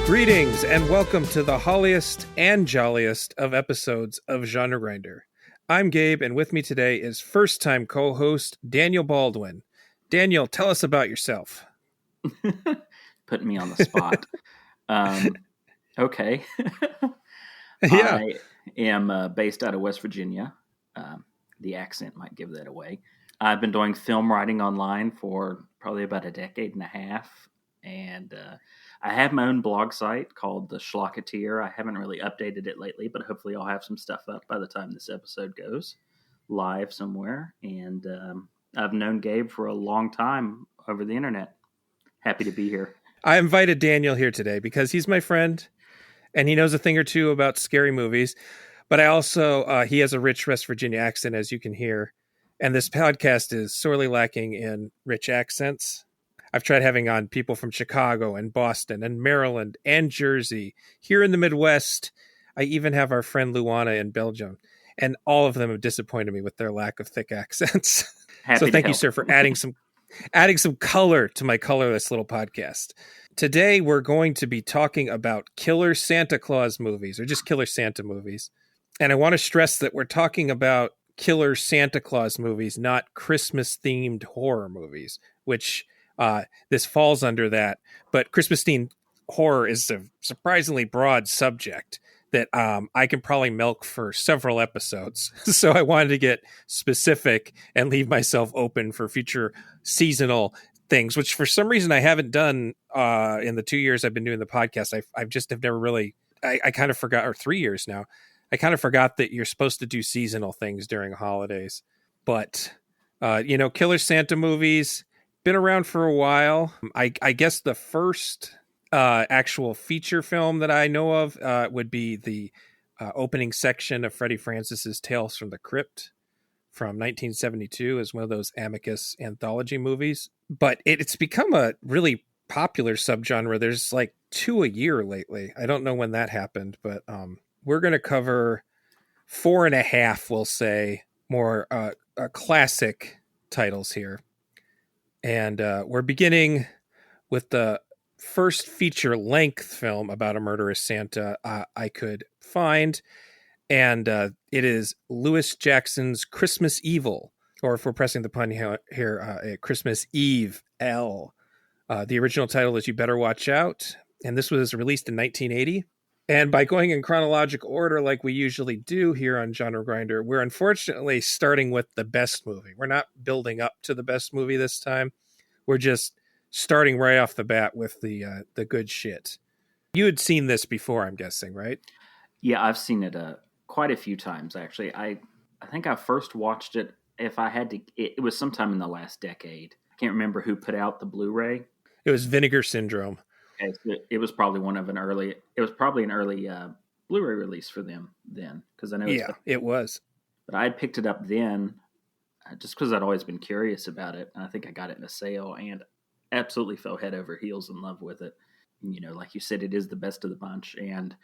Greetings and welcome to the holliest and jolliest of episodes of Genre Grinder. I'm Gabe, and with me today is first-time co-host Daniel Baldwin. Daniel, tell us about yourself. Putting me on the spot. Okay. Yeah. I am based out of West Virginia. The accent might give that away. I've been doing film writing online for probably about a decade and a half, and I have my own blog site called the Schlocketeer. I haven't really updated it lately, but hopefully I'll have some stuff up by the time this episode goes live somewhere. And I've known Gabe for a long time over the internet. Happy to be here. I invited Daniel here today because he's my friend, and he knows a thing or two about scary movies. But I also, he has a rich West Virginia accent, as you can hear. And this podcast is sorely lacking in rich accents. I've tried having on people from Chicago and Boston and Maryland and Jersey. Here in the Midwest, I even have our friend Luana in Belgium. And all of them have disappointed me with their lack of thick accents. So thank you, sir, for adding some color to my colorless little podcast. Today, we're going to be talking about killer Santa Claus movies, or just killer Santa movies. And I want to stress that we're talking about killer Santa Claus movies, not Christmas-themed horror movies, which this falls under that. But Christmas-themed horror is a surprisingly broad subject that I can probably milk for several episodes. So I wanted to get specific and leave myself open for future seasonal things, which for some reason I haven't done in the 2 years I've been doing the podcast. I've just have never really, I kind of forgot, or 3 years now, I kind of forgot that you're supposed to do seasonal things during holidays. But, Killer Santa movies, been around for a while. I guess the first actual feature film that I know of would be the opening section of Freddie Francis's Tales from the Crypt from 1972 as one of those Amicus anthology movies. But it's become a really popular subgenre. There's like 2 a year lately. I don't know when that happened, but we're going to cover 4.5, we'll say, more classic titles here. And we're beginning with the first feature-length film about a murderous Santa I could find. And it is Louis Jackson's Christmas Evil, or if we're pressing the pun here, Christmas Eve L. The original title is You Better Watch Out, and this was released in 1980. And by going in chronological order like we usually do here on Genre Grinder, we're unfortunately starting with the best movie. We're not building up to the best movie this time. We're just starting right off the bat with the good shit. You had seen this before, I'm guessing, right? Yeah, I've seen it quite a few times, actually. I think I first watched it, if I had to, it was sometime in the last decade. I can't remember who put out the Blu-ray. It was Vinegar Syndrome. Okay, so it was probably an early Blu-ray release for them then, because I know. It was. But I had picked it up then, just because I'd always been curious about it, and I think I got it in a sale and absolutely fell head over heels in love with it. Like you said, it is the best of the bunch, and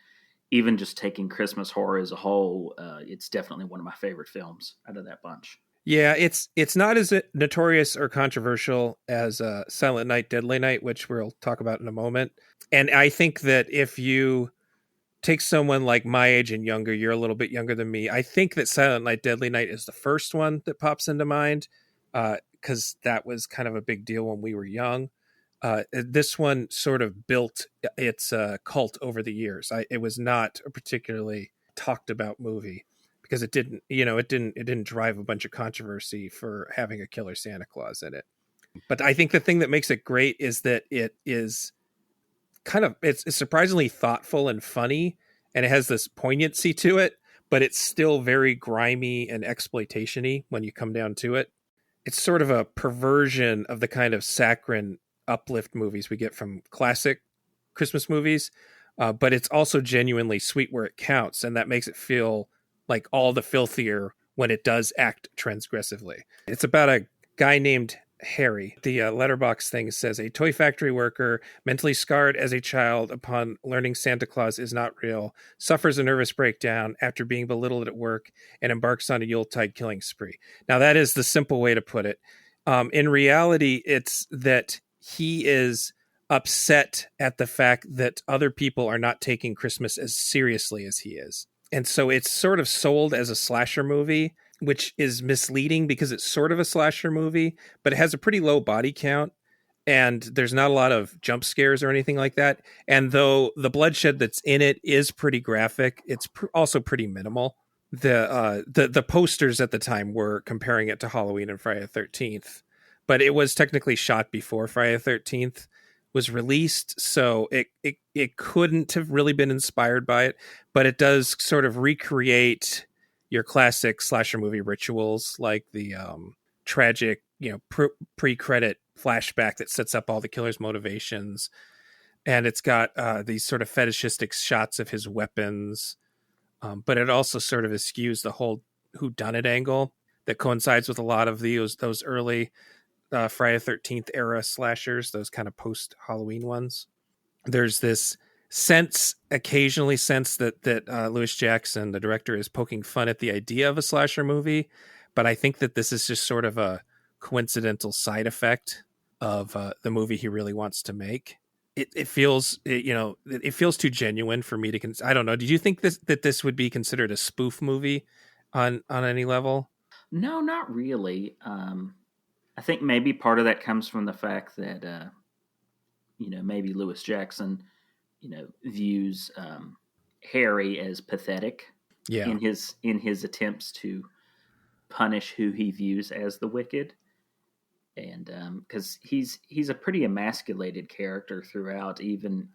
even just taking Christmas horror as a whole, it's definitely one of my favorite films out of that bunch. Yeah, it's not as notorious or controversial as Silent Night, Deadly Night, which we'll talk about in a moment. And I think that if you take someone like my age and younger, you're a little bit younger than me, I think that Silent Night, Deadly Night is the first one that pops into mind, because that was kind of a big deal when we were young. This one sort of built its cult over the years. It was not a particularly talked about movie, because it didn't drive a bunch of controversy for having a killer Santa Claus in it. But I think the thing that makes it great is that it is it's surprisingly thoughtful and funny, and it has this poignancy to it, but it's still very grimy and exploitation-y when you come down to it. It's sort of a perversion of the kind of saccharine uplift movies we get from classic Christmas movies, but it's also genuinely sweet where it counts, and that makes it feel like all the filthier when it does act transgressively. It's about a guy named Harry. The letterbox thing says, a toy factory worker, mentally scarred as a child upon learning Santa Claus is not real, suffers a nervous breakdown after being belittled at work, and embarks on a Yuletide killing spree. Now, that is the simple way to put it. In reality, it's that he is upset at the fact that other people are not taking Christmas as seriously as he is. And so it's sort of sold as a slasher movie, which is misleading because it's sort of a slasher movie, but it has a pretty low body count and there's not a lot of jump scares or anything like that. And though the bloodshed that's in it is pretty graphic, it's also pretty minimal. The posters at the time were comparing it to Halloween and Friday the 13th, but it was technically shot before Friday the 13th was released, so it couldn't have really been inspired by it, but it does sort of recreate your classic slasher movie rituals, like the tragic, pre-credit flashback that sets up all the killer's motivations, and it's got these sort of fetishistic shots of his weapons, but it also sort of eschews the whole whodunit angle that coincides with a lot of those early Friday the 13th era slashers, those kind of post-Halloween ones. There's this occasionally sense that Louis Jackson, the director, is poking fun at the idea of a slasher movie, but I think that this is just sort of a coincidental side effect of the movie he really wants to make. It feels too genuine for me to I don't know. Did you think that this would be considered a spoof movie on any level? No, not really. I think maybe part of that comes from the fact that maybe Louis Jackson views Harry as pathetic in his attempts to punish who he views as the wicked, and because he's a pretty emasculated character throughout, even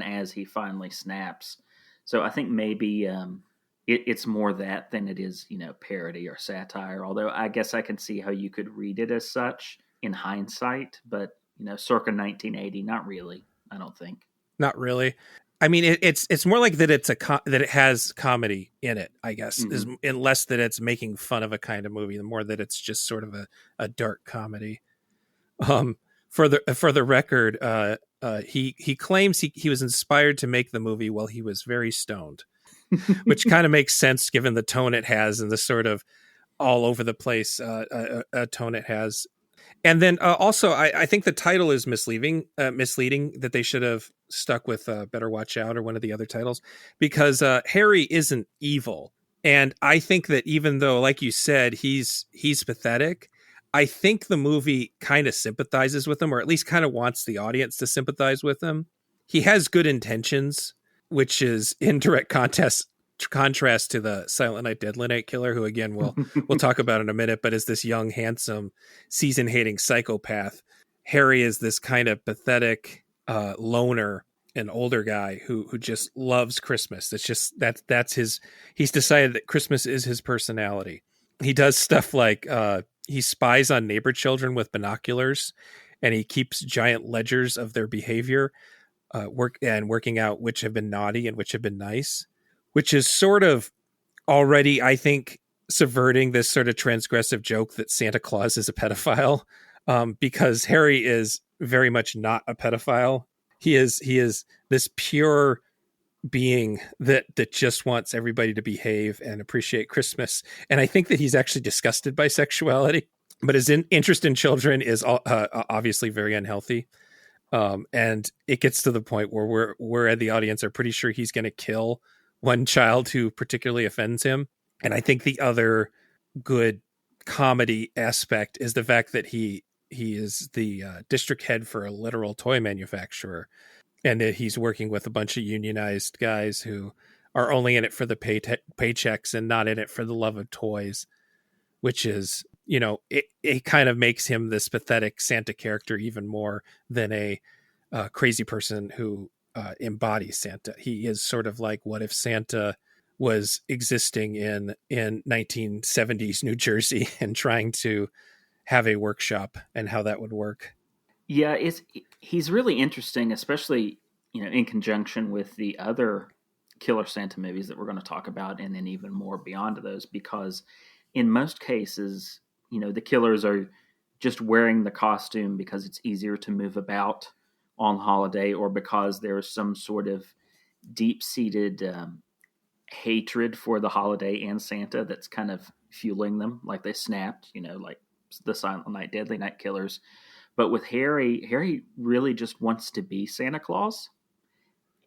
as he finally snaps. So I think maybe it's more that than it is parody or satire. Although I guess I can see how you could read it as such in hindsight, but circa 1980, not really. I don't think. Not really. I mean, it's more like that. That it has comedy in it, I guess, mm-hmm. And less that it's making fun of a kind of movie. The more that it's just sort of a dark comedy. For the record, he claims he was inspired to make the movie while he was very stoned, which kind of makes sense given the tone it has and the sort of all over the place tone it has. And then also, I think the title is misleading. That they should have stuck with "Better Watch Out" or one of the other titles, because Harry isn't evil, and I think that even though, like you said, he's pathetic, I think the movie kind of sympathizes with him, or at least kind of wants the audience to sympathize with him. He has good intentions, which is in direct contrast to the Silent Night, Deadly Night killer, who again we'll talk about in a minute, but is this young, handsome, season-hating psychopath. Harry is this kind of pathetic loner, an older guy who just loves Christmas. That's his. He's decided that Christmas is his personality. He does stuff like he spies on neighbor children with binoculars, and he keeps giant ledgers of their behavior, working out which have been naughty and which have been nice. Which is sort of already, I think, subverting this sort of transgressive joke that Santa Claus is a pedophile, because Harry is very much not a pedophile. He is this pure being that just wants everybody to behave and appreciate Christmas. And I think that he's actually disgusted by sexuality, but his interest in children is obviously very unhealthy. And it gets to the point where we're at the audience are pretty sure he's going to kill one child who particularly offends him. And I think the other good comedy aspect is the fact that he is the district head for a literal toy manufacturer, and that he's working with a bunch of unionized guys who are only in it for the paychecks and not in it for the love of toys, which is, it kind of makes him this pathetic Santa character even more than a crazy person who embodies Santa. He is sort of like, what if Santa was existing in 1970s New Jersey and trying to have a workshop, and how that would work. Yeah, he's really interesting, especially in conjunction with the other Killer Santa movies that we're going to talk about, and then even more beyond those, because in most cases, the killers are just wearing the costume because it's easier to move about on holiday, or because there's some sort of deep-seated hatred for the holiday and Santa that's kind of fueling them, like they snapped, like the Silent Night, Deadly Night killers But with Harry really just wants to be Santa Claus.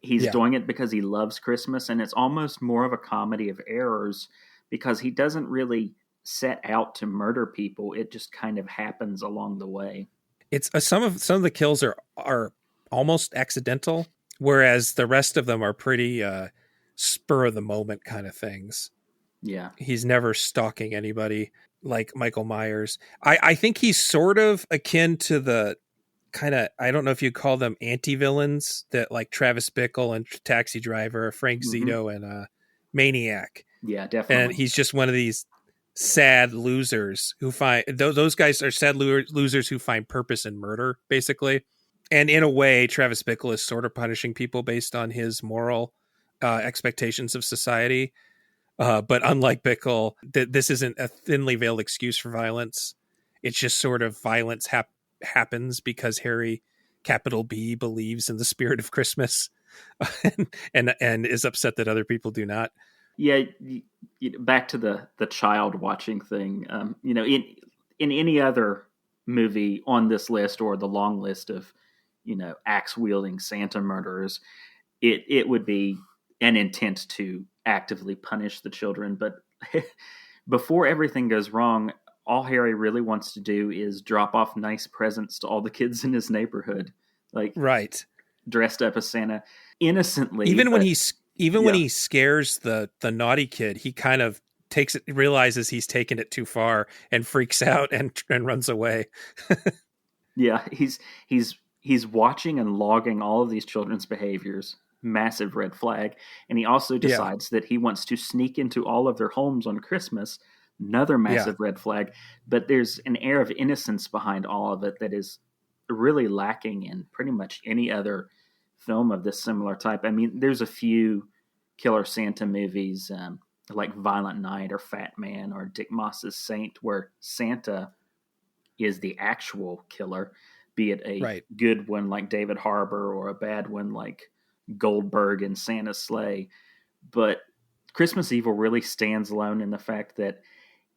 He's Yeah. doing it because he loves Christmas, and it's almost more of a comedy of errors because he doesn't really set out to murder people. It just kind of happens along the way. It's some of the kills are almost accidental, whereas the rest of them are pretty spur of the moment kind of things. Yeah. He's never stalking anybody like Michael Myers. I think he's sort of akin to the kind of, I don't know if you call them anti-villains, that like Travis Bickle and Taxi Driver, Frank Zito and Maniac. Yeah, And definitely. he's just one of these sad losers who find those guys are sad losers who find purpose in murder, basically. And in a way, Travis Bickle is sort of punishing people based on his moral expectations of society. But unlike Bickle, this isn't a thinly veiled excuse for violence. It's just sort of violence happens because Harry, capital B, believes in the spirit of Christmas, and is upset that other people do not. Yeah, back to the child watching thing. In any other movie on this list or the long list of axe wielding Santa murderers, it would be an intent to actively punish the children. But before everything goes wrong, all Harry really wants to do is drop off nice presents to all the kids in his neighborhood, like Right. dressed up as Santa innocently. Even when he scares the naughty kid, he kind of realizes he's taken it too far and freaks out and runs away. Yeah, he's watching and logging all of these children's behaviors. Massive red flag. And he also decides that he wants to sneak into all of their homes on Christmas. Another massive red flag. But there's an air of innocence behind all of it that is really lacking in pretty much any other film of this similar type. I mean, there's a few killer Santa movies like Violent Night or Fat Man or Dick Moss's Saint, where Santa is the actual killer, be it a good one like David Harbour or a bad one like Goldberg and Santa's Sleigh. But Christmas Evil really stands alone in the fact that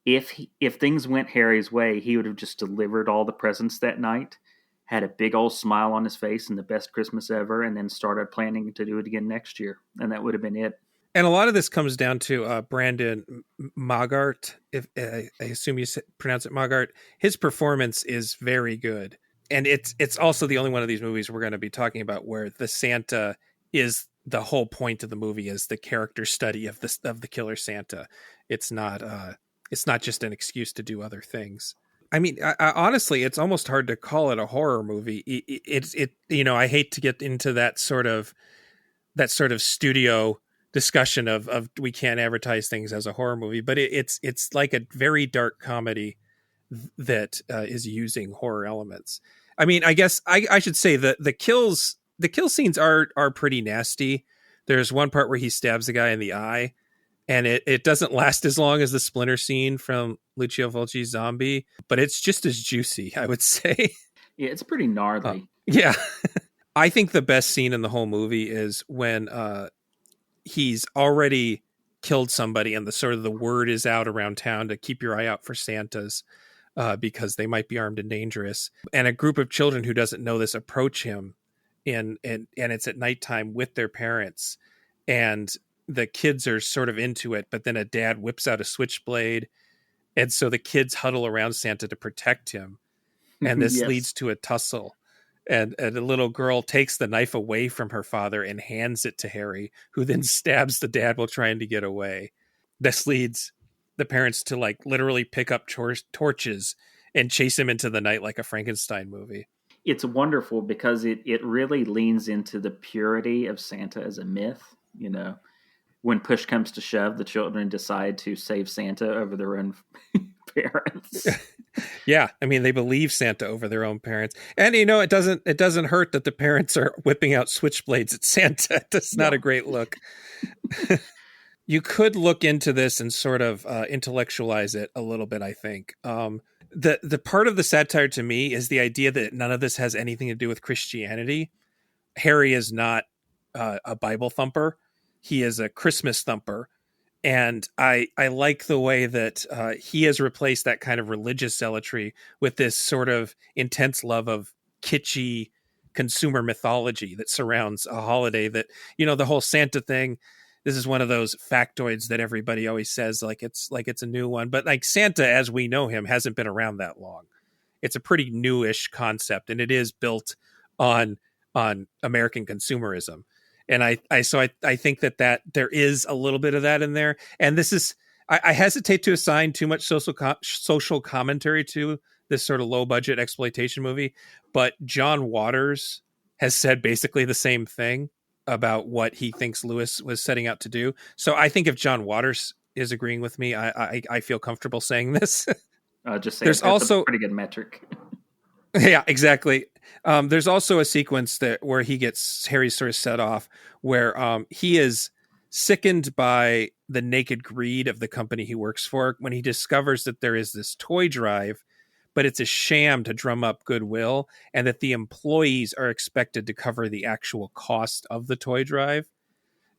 if things went Harry's way, he would have just delivered all the presents that night, had a big old smile on his face and the best Christmas ever, and then started planning to do it again next year. And that would have been it. And a lot of this comes down to Brandon Mogart. If I assume you pronounce it Mogart, his performance is very good. And it's also the only one of these movies we're going to be talking about where the Santa is the whole point of the movie, is the character study of the killer Santa. It's not just an excuse to do other things. I mean, I honestly, it's almost hard to call it a horror movie. I hate to get into that sort of studio discussion of we can't advertise things as a horror movie, but it's like a very dark comedy that is using horror elements. I mean, I guess I should say that the kill scenes are pretty nasty. There's one part where he stabs the guy in the eye, and it doesn't last as long as the splinter scene from Lucio Fulci's Zombie, but it's just as juicy, I would say. Yeah, it's pretty gnarly. Yeah. I think the best scene in the whole movie is when he's already killed somebody and the word is out around town to keep your eye out for Santas because they might be armed and dangerous. And a group of children who doesn't know this approach him and it's at nighttime with their parents, and the kids are sort of into it, but then a dad whips out a switchblade, and so the kids huddle around Santa to protect him, and this leads to a tussle. And a little girl takes the knife away from her father and hands it to Harry, who then stabs the dad while trying to get away. This leads the parents to like literally pick up torches and chase him into the night like a Frankenstein movie. It's wonderful because it really leans into the purity of Santa as a myth. When push comes to shove, the children decide to save Santa over their own parents. Yeah, I mean, they believe Santa over their own parents, and it doesn't hurt that the parents are whipping out switchblades at Santa. That's not a great look. You could look into this and sort of intellectualize it a little bit, I think. The part of the satire to me is the idea that none of this has anything to do with Christianity. Harry is not a Bible thumper. He is a Christmas thumper. And I like the way that he has replaced that kind of religious zealotry with this sort of intense love of kitschy consumer mythology that surrounds a holiday that, the whole Santa thing. This is one of those factoids that everybody always says like it's a new one. But like Santa, as we know him, hasn't been around that long. It's a pretty newish concept, and it is built on American consumerism. And I think that there is a little bit of that in there. And this is, I hesitate to assign too much social commentary to this sort of low budget exploitation movie, but John Waters has said basically the same thing about what he thinks Lewis was setting out to do. So I think if John Waters is agreeing with me, I feel comfortable saying this. Just say There's that's also a pretty good metric. Yeah, exactly. There's also a sequence where he gets Harry sort of set off, where he is sickened by the naked greed of the company he works for when he discovers that there is this toy drive, but it's a sham to drum up goodwill, and that the employees are expected to cover the actual cost of the toy drive.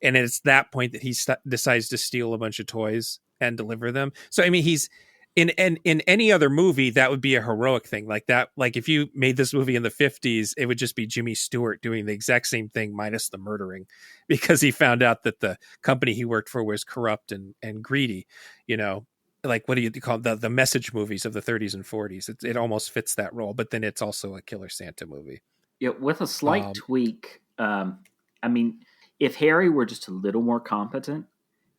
And it's that point that he decides to steal a bunch of toys and deliver them. So, I mean, he's in any other movie, that would be a heroic thing like that. Like if you made this movie in the 50s, it would just be Jimmy Stewart doing the exact same thing minus the murdering, because he found out that the company he worked for was corrupt and greedy. Like what do you call the message movies of the 30s and 40s? It almost fits that role, but then it's also a Killer Santa movie. Yeah, with a slight tweak. I mean, if Harry were just a little more competent,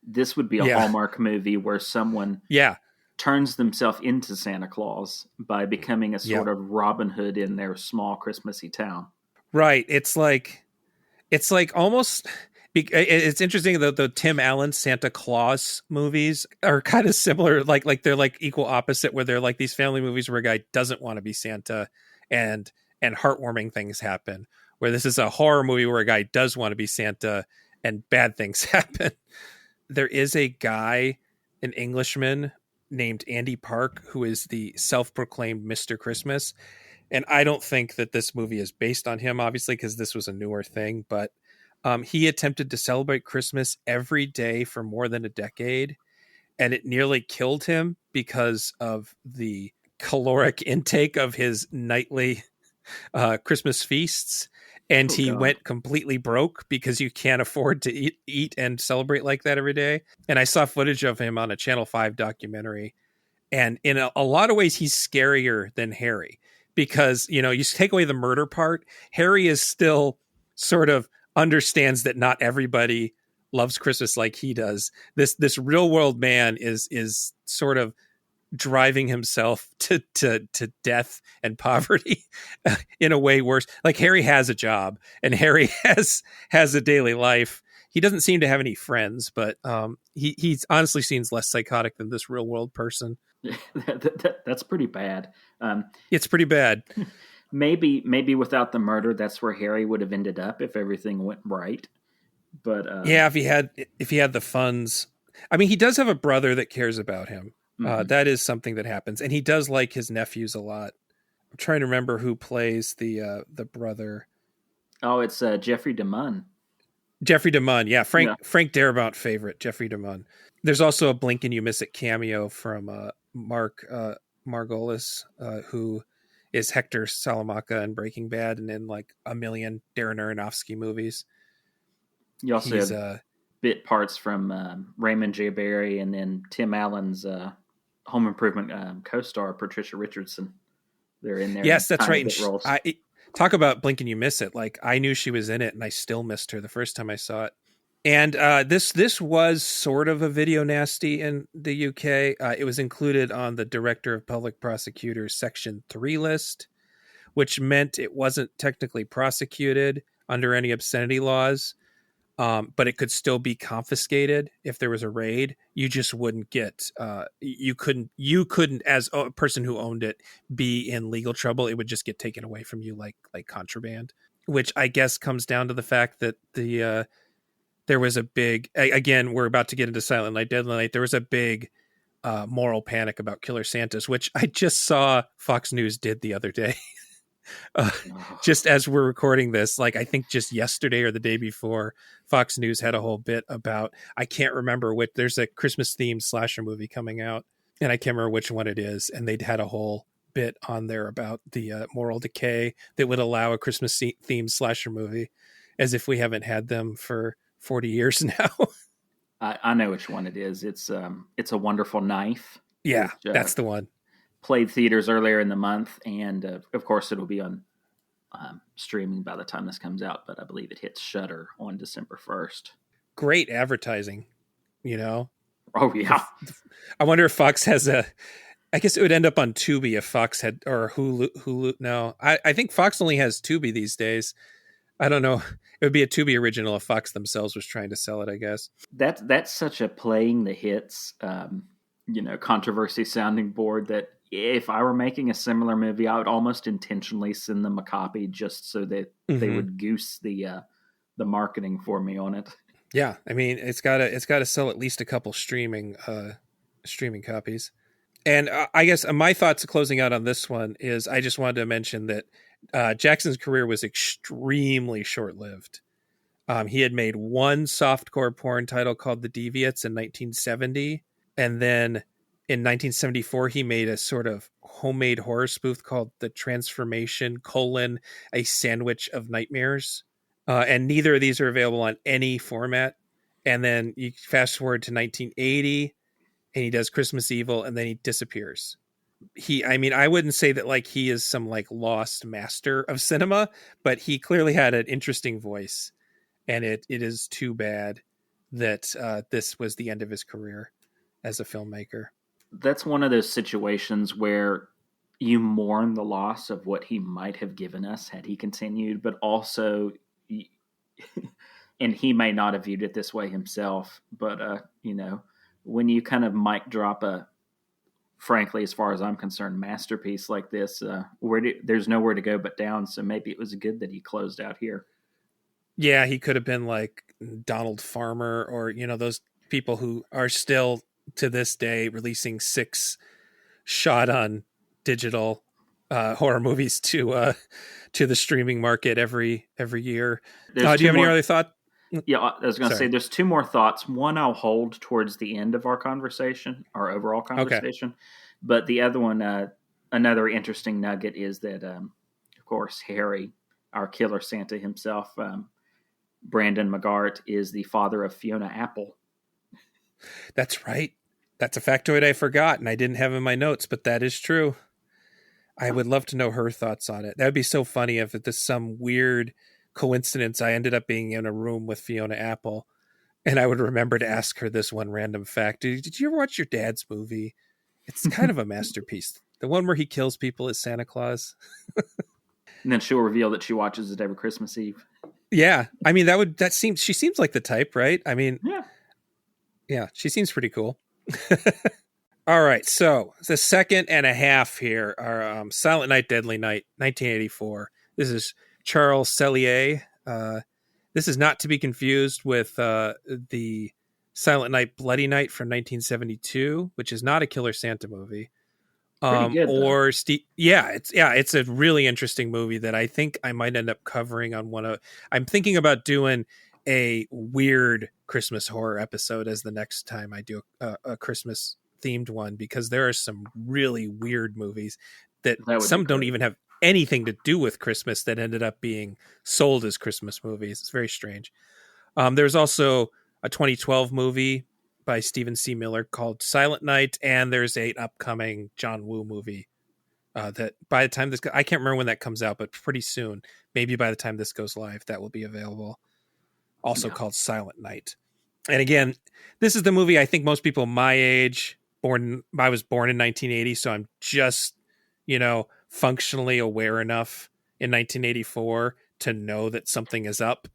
this would be a Hallmark movie where someone turns themselves into Santa Claus by becoming a sort of Robin Hood in their small Christmassy town. Right. It's like almost. It's interesting that the Tim Allen Santa Claus movies are kind of similar. Like they're like equal opposite, where they're like these family movies where a guy doesn't want to be Santa, and heartwarming things happen. Where this is a horror movie where a guy does want to be Santa and bad things happen. There is a guy, an Englishman named Andy Park, who is the self-proclaimed Mr. Christmas. And I don't think that this movie is based on him, obviously, because this was a newer thing. But he attempted to celebrate Christmas every day for more than a decade. And it nearly killed him because of the caloric intake of his nightly Christmas feasts. And he went completely broke because you can't afford to eat and celebrate like that every day. And I saw footage of him on a Channel 5 documentary. And in a lot of ways, he's scarier than Harry, because, you take away the murder part. Harry is still sort of understands that not everybody loves Christmas like he does. This real world man is sort of driving himself to death and poverty in a way worse. Like Harry has a job and Harry has a daily life. He doesn't seem to have any friends, but he honestly seems less psychotic than this real world person. That's pretty bad. It's pretty bad. Maybe without the murder, that's where Harry would have ended up if everything went right. But if he had the funds. I mean, he does have a brother that cares about him. That is something that happens, and he does like his nephews a lot. I'm trying to remember who plays the brother. Oh, it's Jeffrey DeMunn. Jeffrey DeMunn, yeah, Frank Darabont favorite, Jeffrey DeMunn. There's also a Blink and You Miss It cameo from Mark Margolis, who is Hector Salamanca in Breaking Bad, and in like a million Darren Aronofsky movies. You also have bit parts from Raymond J. Barry, and then Tim Allen's Home Improvement co-star Patricia Richardson. They're in there. Yes, that's right. And talk about Blink and You Miss It. Like, I knew she was in it, and I still missed her the first time I saw it. And this was sort of a video nasty in the UK. It was included on the Director of Public Prosecutors Section 3 list, which meant it wasn't technically prosecuted under any obscenity laws. But it could still be confiscated if there was a raid. You just wouldn't get, you couldn't, as a person who owned it, be in legal trouble. It would just get taken away from you like contraband, which I guess comes down to the fact that there was a big, again, we're about to get into Silent Night, Deadly Night. There was a big moral panic about Killer Santas, which I just saw Fox News did the other day. Uh, Oh, just as we're recording this, like I think just yesterday or the day before, Fox News had a whole bit about, I can't remember which, there's a Christmas themed slasher movie coming out, and I can't remember which one it is. And they'd had a whole bit on there about the moral decay that would allow a Christmas themed slasher movie, as if we haven't had them for 40 years now. I know which one it is. It's a Wonderful Knife, Yeah, which that's the one. played theaters earlier in the month, and of course it'll be on streaming by the time this comes out. But I believe it hits Shudder on December 1st. Great advertising, you know. Oh yeah, I wonder if Fox has a. I guess it would end up on Tubi if Fox had, or Hulu. Hulu. No, I think Fox only has Tubi these days. I don't know. It would be a Tubi original if Fox themselves was trying to sell it, I guess. that's such a playing the hits, controversy sounding board that if I were making a similar movie, I would almost intentionally send them a copy just so that they would goose the marketing for me on it. Yeah, I mean, it's gotta sell at least a couple streaming copies. And I guess my thoughts closing out on this one is I just wanted to mention that Jackson's career was extremely short-lived. He had made one softcore porn title called The Deviates in 1970. And then in 1974, he made a sort of homemade horror spoof called The Transformation, a Sandwich of Nightmares. And neither of these are available on any format. And then you fast forward to 1980, and he does Christmas Evil, and then he disappears. I wouldn't say that like he is some like lost master of cinema, but he clearly had an interesting voice, and it is too bad that this was the end of his career as a filmmaker. That's one of those situations where you mourn the loss of what he might have given us had he continued, but also, and he may not have viewed it this way himself, but when you kind of mic drop a, frankly, as far as I'm concerned, masterpiece like this, there's nowhere to go but down. So maybe it was good that he closed out here. Yeah, he could have been like Donald Farmer, or those people who are still to this day releasing 6 shot on digital horror movies to the streaming market every year. Do you have any other thought? Yeah, I was going to say there's 2 more thoughts. One I'll hold towards the end of our conversation, our overall conversation. Okay. But the other one, another interesting nugget is that, of course, Harry, our killer Santa himself, Brandon McGart, is the father of Fiona Apple. That's right. That's a factoid I forgot and I didn't have in my notes, but that is true. I would love to know her thoughts on it. That would be so funny if it is some weird coincidence I ended up being in a room with Fiona Apple and I would remember to ask her this one random fact. Did you ever watch your dad's movie? It's kind of a masterpiece. The one where he kills people as Santa Claus. And then she'll reveal that she watches it every Christmas Eve. Yeah. I mean, she seems like the type, right? I mean, yeah, she seems pretty cool. All right. So the second and a half here are Silent Night, Deadly Night, 1984. This is Charles Sellier. This is not to be confused with the Silent Night, Bloody Night from 1972, which is not a Killer Santa movie. Pretty good, or it's a really interesting movie that I think I might end up covering on I'm thinking about doing a weird Christmas horror episode as the next time I do a Christmas themed one, because there are some really weird movies that some don't even have anything to do with Christmas that ended up being sold as Christmas movies. It's very strange. There's also a 2012 movie by Stephen C. Miller called Silent Night, and there's an upcoming John Woo movie that by the time I can't remember when that comes out, but pretty soon, maybe by the time this goes live, that will be available. Also called Silent Night. And again, this is the movie I think most people my age, I was born in 1980, so I'm just, functionally aware enough in 1984 to know that something is up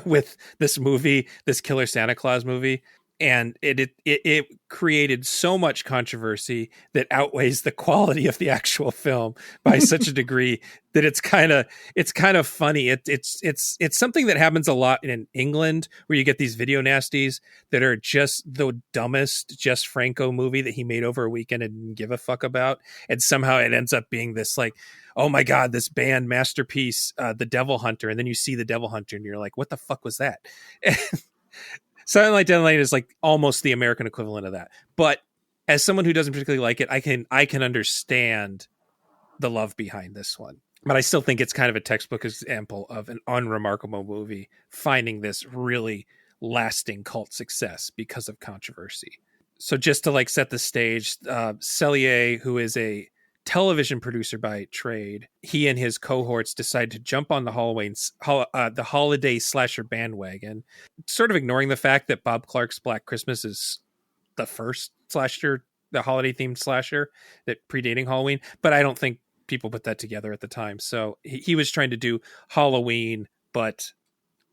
with this movie, this Killer Santa Claus movie. and it created so much controversy that outweighs the quality of the actual film by such a degree that it's kind of funny. It's something that happens a lot in England, where you get these video nasties that are just the dumbest Jess Franco movie that he made over a weekend and didn't give a fuck about, and somehow it ends up being this like, oh my god, this band masterpiece, The Devil Hunter, and then you see The Devil Hunter and you're like, what the fuck was that? Silent Night, Deadly Night is like almost the American equivalent of that. But as someone who doesn't particularly like it, I can understand the love behind this one. But I still think it's kind of a textbook example of an unremarkable movie finding this really lasting cult success because of controversy. So just to like set the stage, Sellier, who is a television producer by trade, he and his cohorts decide to jump on the holiday slasher bandwagon, sort of ignoring the fact that Bob Clark's Black Christmas is the first slasher, the holiday themed slasher that predating Halloween. But I don't think people put that together at the time. So he was trying to do Halloween, but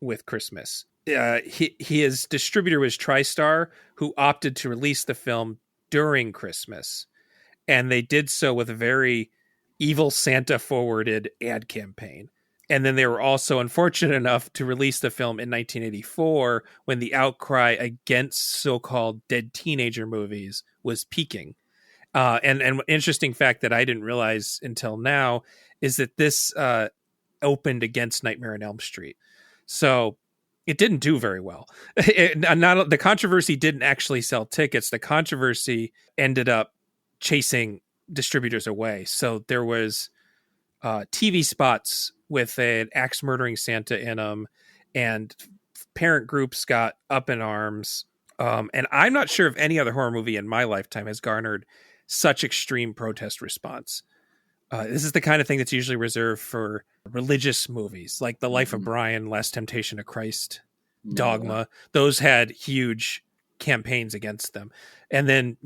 with Christmas. His distributor was TriStar, who opted to release the film during Christmas. And they did so with a very evil Santa forwarded ad campaign. And then they were also unfortunate enough to release the film in 1984 when the outcry against so-called dead teenager movies was peaking. And an interesting fact that I didn't realize until now is that this opened against Nightmare on Elm Street. So it didn't do very well. The controversy didn't actually sell tickets. The controversy ended up chasing distributors away. So there was TV spots with an axe murdering Santa in them, and parent groups got up in arms. And I'm not sure if any other horror movie in my lifetime has garnered such extreme protest response. This is the kind of thing that's usually reserved for religious movies, like The Life of Brian, Last Temptation of Christ, Dogma. Those had huge campaigns against them. And then,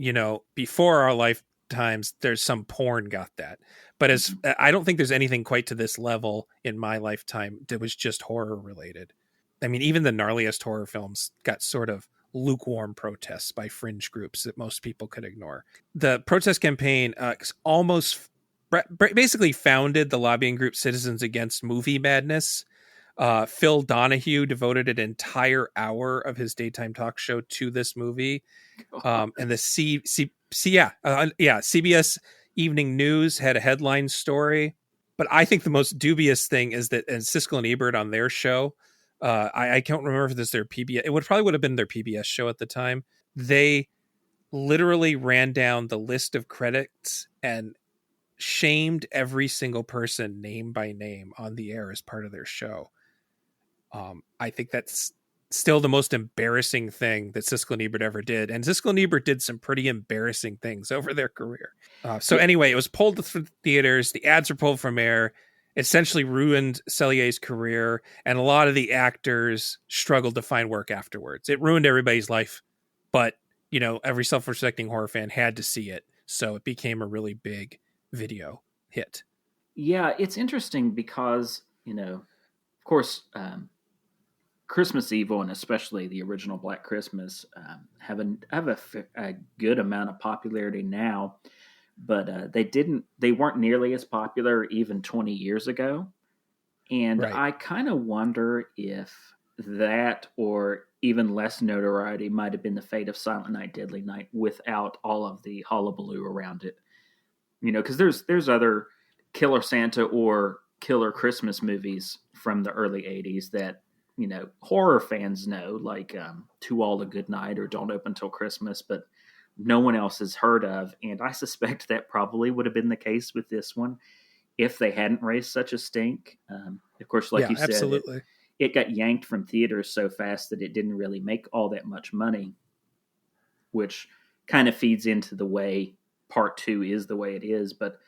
before our lifetimes, there's some porn got that. But I don't think there's anything quite to this level in my lifetime that was just horror related. I mean, even the gnarliest horror films got sort of lukewarm protests by fringe groups that most people could ignore. The protest campaign basically founded the lobbying group Citizens Against Movie Madness. Phil Donahue devoted an entire hour of his daytime talk show to this movie. And the CBS Evening News had a headline story. But I think the most dubious thing is that Siskel and Ebert on their show, I can't remember if this is their PBS. It would have been their PBS show at the time. They literally ran down the list of credits and shamed every single person name by name on the air as part of their show. I think that's still the most embarrassing thing that Siskel and Ebert ever did. And Siskel and Ebert did some pretty embarrassing things over their career. Anyway, it was pulled from theaters. The ads were pulled from air. Essentially ruined Sellier's career. And a lot of the actors struggled to find work afterwards. It ruined everybody's life. But, every self-respecting horror fan had to see it. So it became a really big video hit. Yeah, it's interesting because, of course, Christmas Evil and especially the original Black Christmas have a good amount of popularity now, but they weren't nearly as popular even 20 years ago. And right. I kind of wonder if that or even less notoriety might have been the fate of Silent Night, Deadly Night without all of the hullabaloo around it. Because there's other Killer Santa or Killer Christmas movies from the early 80s that, horror fans know, like To All a Good Night or Don't Open Till Christmas, but no one else has heard of. And I suspect that probably would have been the case with this one if they hadn't raised such a stink. Of course, like you said, absolutely. It got yanked from theaters so fast that it didn't really make all that much money, which kind of feeds into the way part 2 is the way it is. But,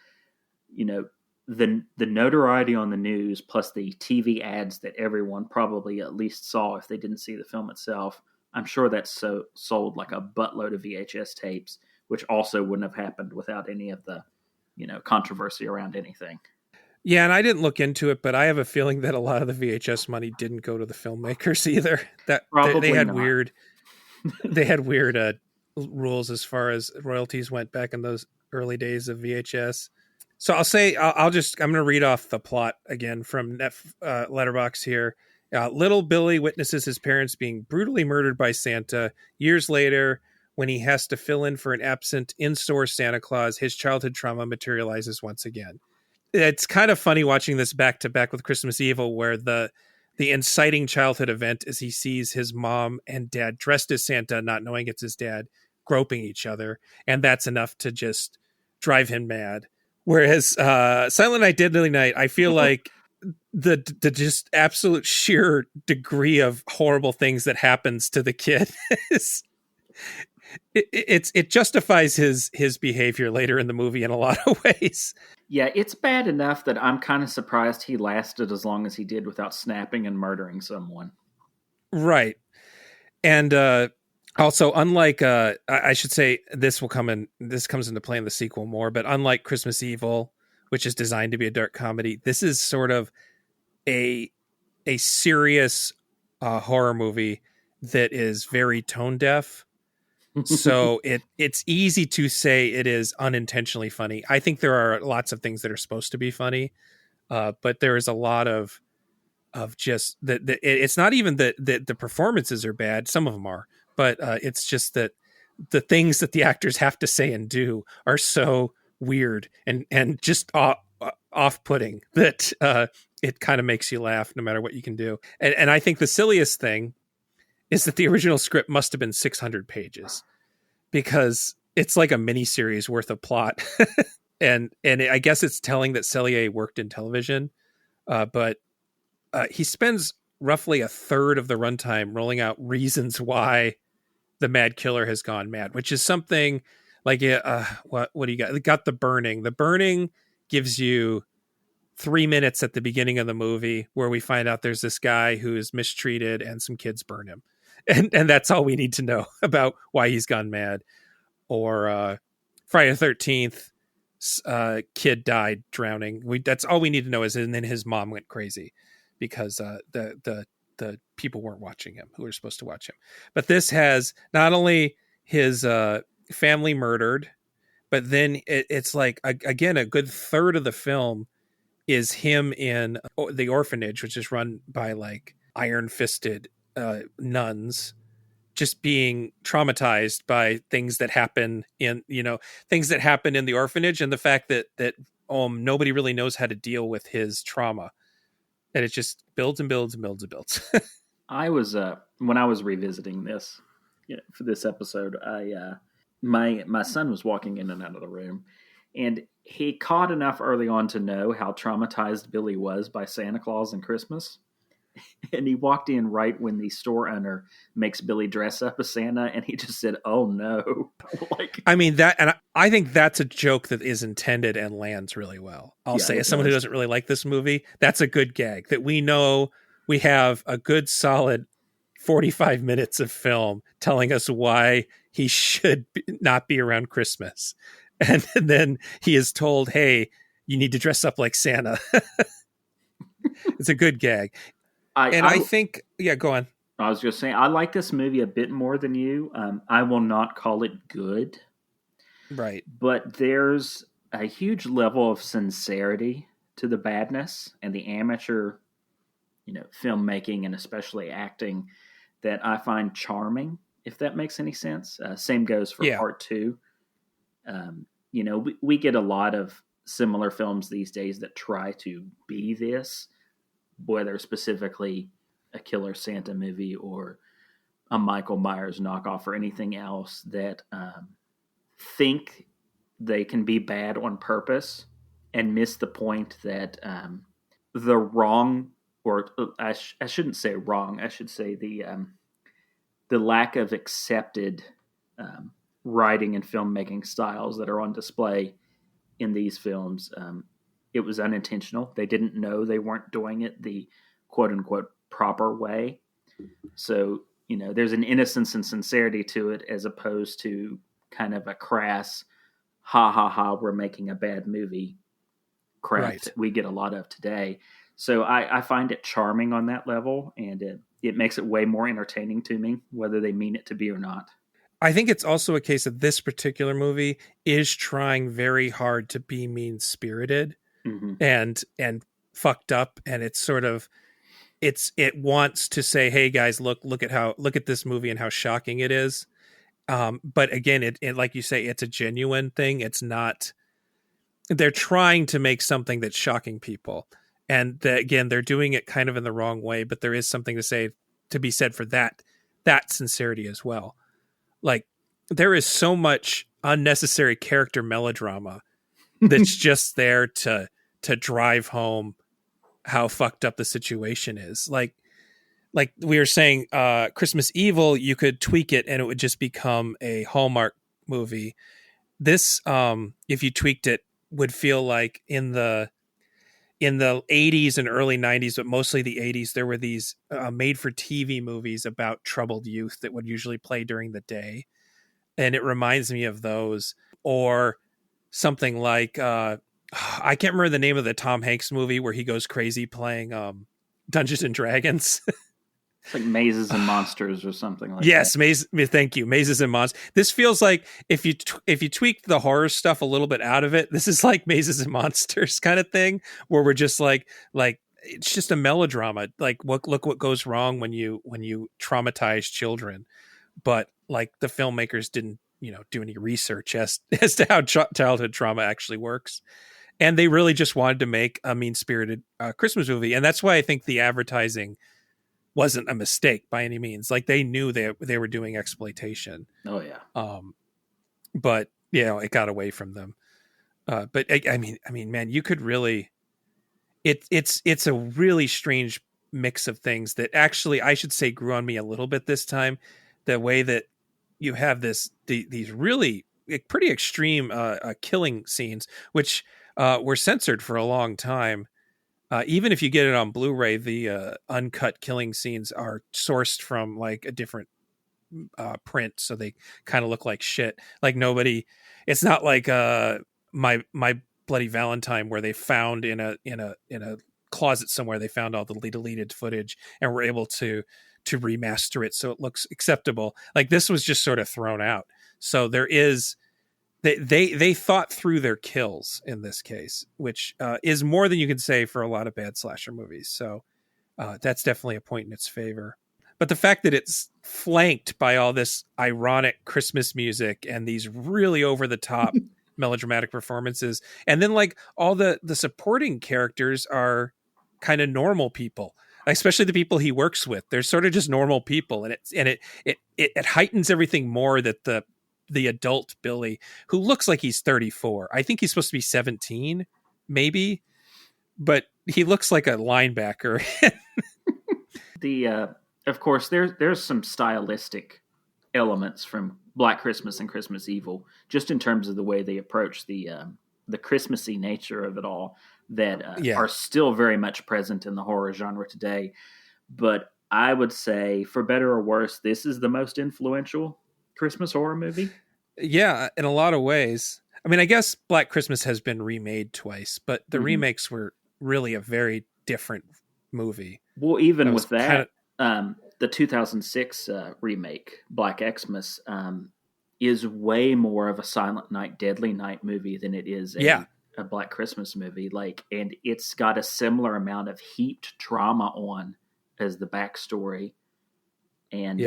the notoriety on the news plus the TV ads that everyone probably at least saw if they didn't see the film itself, I'm sure that's sold like a buttload of VHS tapes, which also wouldn't have happened without any of the, controversy around anything. Yeah, and I didn't look into it, but I have a feeling that a lot of the VHS money didn't go to the filmmakers either. That probably they had not. They had weird rules as far as royalties went back in those early days of VHS. So I'm going to read off the plot again from Letterbox here. Little Billy witnesses his parents being brutally murdered by Santa. Years later, when he has to fill in for an absent in-store Santa Claus, his childhood trauma materializes once again. It's kind of funny watching this back to back with Christmas Evil, where the inciting childhood event is he sees his mom and dad dressed as Santa, not knowing it's his dad, groping each other, and that's enough to just drive him mad. Whereas Silent Night, Deadly Night, I feel like the just absolute sheer degree of horrible things that happens to the kid is it justifies his behavior later in the movie in a lot of ways. Yeah, it's bad enough that I'm kind of surprised he lasted as long as he did without snapping and murdering someone. Right. And also, unlike I should say this comes into play in the sequel more, but unlike Christmas Evil, which is designed to be a dark comedy, this is sort of a serious horror movie that is very tone deaf. So it's easy to say it is unintentionally funny. I think there are lots of things that are supposed to be funny, but there is a lot of just that. It's not even that the performances are bad. Some of them are, but it's just that the things that the actors have to say and do are so weird and just off-putting that it kind of makes you laugh no matter what you can do. And I think the silliest thing is that the original script must have been 600 pages because it's like a miniseries worth of plot. and I guess it's telling that Sellier worked in television, but he spends roughly a third of the runtime rolling out reasons why the mad killer has gone mad, which is something like, what do you got? Got the burning. The burning gives you 3 minutes at the beginning of the movie where we find out there's this guy who is mistreated and some kids burn him. And that's all we need to know about why he's gone mad. Or Friday the 13th, kid died drowning. That's all we need to know is, and then his mom went crazy because the people weren't watching him who were supposed to watch him. But this has not only his family murdered, but then it's like, again, a good third of the film is him in the orphanage, which is run by like iron-fisted nuns, just being traumatized by things that happen in the orphanage, and the fact that nobody really knows how to deal with his trauma, and it just builds and builds and builds and builds. I was when I was revisiting this, for this episode, my son was walking in and out of the room, and he caught enough early on to know how traumatized Billy was by Santa Claus and Christmas. And he walked in right when the store owner makes Billy dress up as Santa, and he just said, "Oh no!" I mean that, and I think that's a joke that is intended and lands really well. I'll say, as someone who doesn't really like this movie, that's a good gag that we know we have a good solid 45 minutes of film telling us why he should not be around Christmas, and then he is told, "Hey, you need to dress up like Santa." It's a good gag. I think, go on. I was just saying, I like this movie a bit more than you. I will not call it good. Right. But there's a huge level of sincerity to the badness and the amateur, filmmaking and especially acting that I find charming, if that makes any sense. Same goes for part two. We get a lot of similar films these days that try to be this, whether specifically a Killer Santa movie or a Michael Myers knockoff or anything else, that think they can be bad on purpose and miss the point that the wrong, or I shouldn't say wrong, I should say the lack of accepted writing and filmmaking styles that are on display in these films. It was unintentional. They didn't know they weren't doing it the quote-unquote proper way. So, there's an innocence and sincerity to it as opposed to kind of a crass, ha, we're making a bad movie crap that we get a lot of today. So I find it charming on that level, and it makes it way more entertaining to me, whether they mean it to be or not. I think it's also a case of this particular movie is trying very hard to be mean-spirited and fucked up, and it's sort of it wants to say, hey guys, look at this movie and how shocking it is. But again, it like you say, it's a genuine thing. It's not, they're trying to make something that's shocking people. And again, they're doing it kind of in the wrong way, but there is something to be said for that sincerity as well. Like, there is so much unnecessary character melodrama that's just there to drive home how fucked up the situation is. Like we were saying, Christmas Evil, you could tweak it and it would just become a Hallmark movie. This, if you tweaked it, would feel like in the 80s and early 90s, but mostly the 80s, there were these made for TV movies about troubled youth that would usually play during the day. And it reminds me of those. Or something like, I can't remember the name of the Tom Hanks movie where he goes crazy playing Dungeons and Dragons. It's like Mazes and Monsters or something like yes, that. Thank you. Mazes and Monsters. This feels like if you tweak the horror stuff a little bit out of it, this is like Mazes and Monsters kind of thing, where we're just like it's just a melodrama. Like, look what goes wrong when you traumatize children. But like, the filmmakers didn't, do any research as to how childhood trauma actually works. And they really just wanted to make a mean-spirited Christmas movie. And that's why I think the advertising wasn't a mistake by any means. Like, they knew they were doing exploitation. Oh yeah. But it got away from them. But I mean, man, you could really, it's a really strange mix of things that actually, I should say, grew on me a little bit this time. The way that you have these really pretty extreme killing scenes, which were censored for a long time. Even if you get it on Blu-ray, the uncut killing scenes are sourced from like a different print, so they kind of look like shit. Like, nobody, it's not like my Bloody Valentine, where they found in a closet somewhere, they found all the deleted footage and were able to remaster it so it looks acceptable. Like, this was just sort of thrown out. So there is. They thought through their kills in this case, which is more than you can say for a lot of bad slasher movies. So that's definitely a point in its favor. But the fact that it's flanked by all this ironic Christmas music and these really over the top melodramatic performances, and then like all the supporting characters are kind of normal people, especially the people he works with. They're sort of just normal people, and it heightens everything more that the adult Billy, who looks like he's 34. I think he's supposed to be 17, maybe, but he looks like a linebacker. Of course, there's some stylistic elements from Black Christmas and Christmas Evil, just in terms of the way they approach the Christmassy nature of it all, that are still very much present in the horror genre today. But I would say, for better or worse, this is the most influential Christmas horror movie. Yeah, in a lot of ways. I mean, I guess Black Christmas has been remade twice, but the remakes were really a very different movie. Well, even with that, the 2006 remake, Black Xmas, is way more of a Silent Night, Deadly Night movie than it is a Black Christmas movie. Like, and it's got a similar amount of heaped trauma on as the backstory. And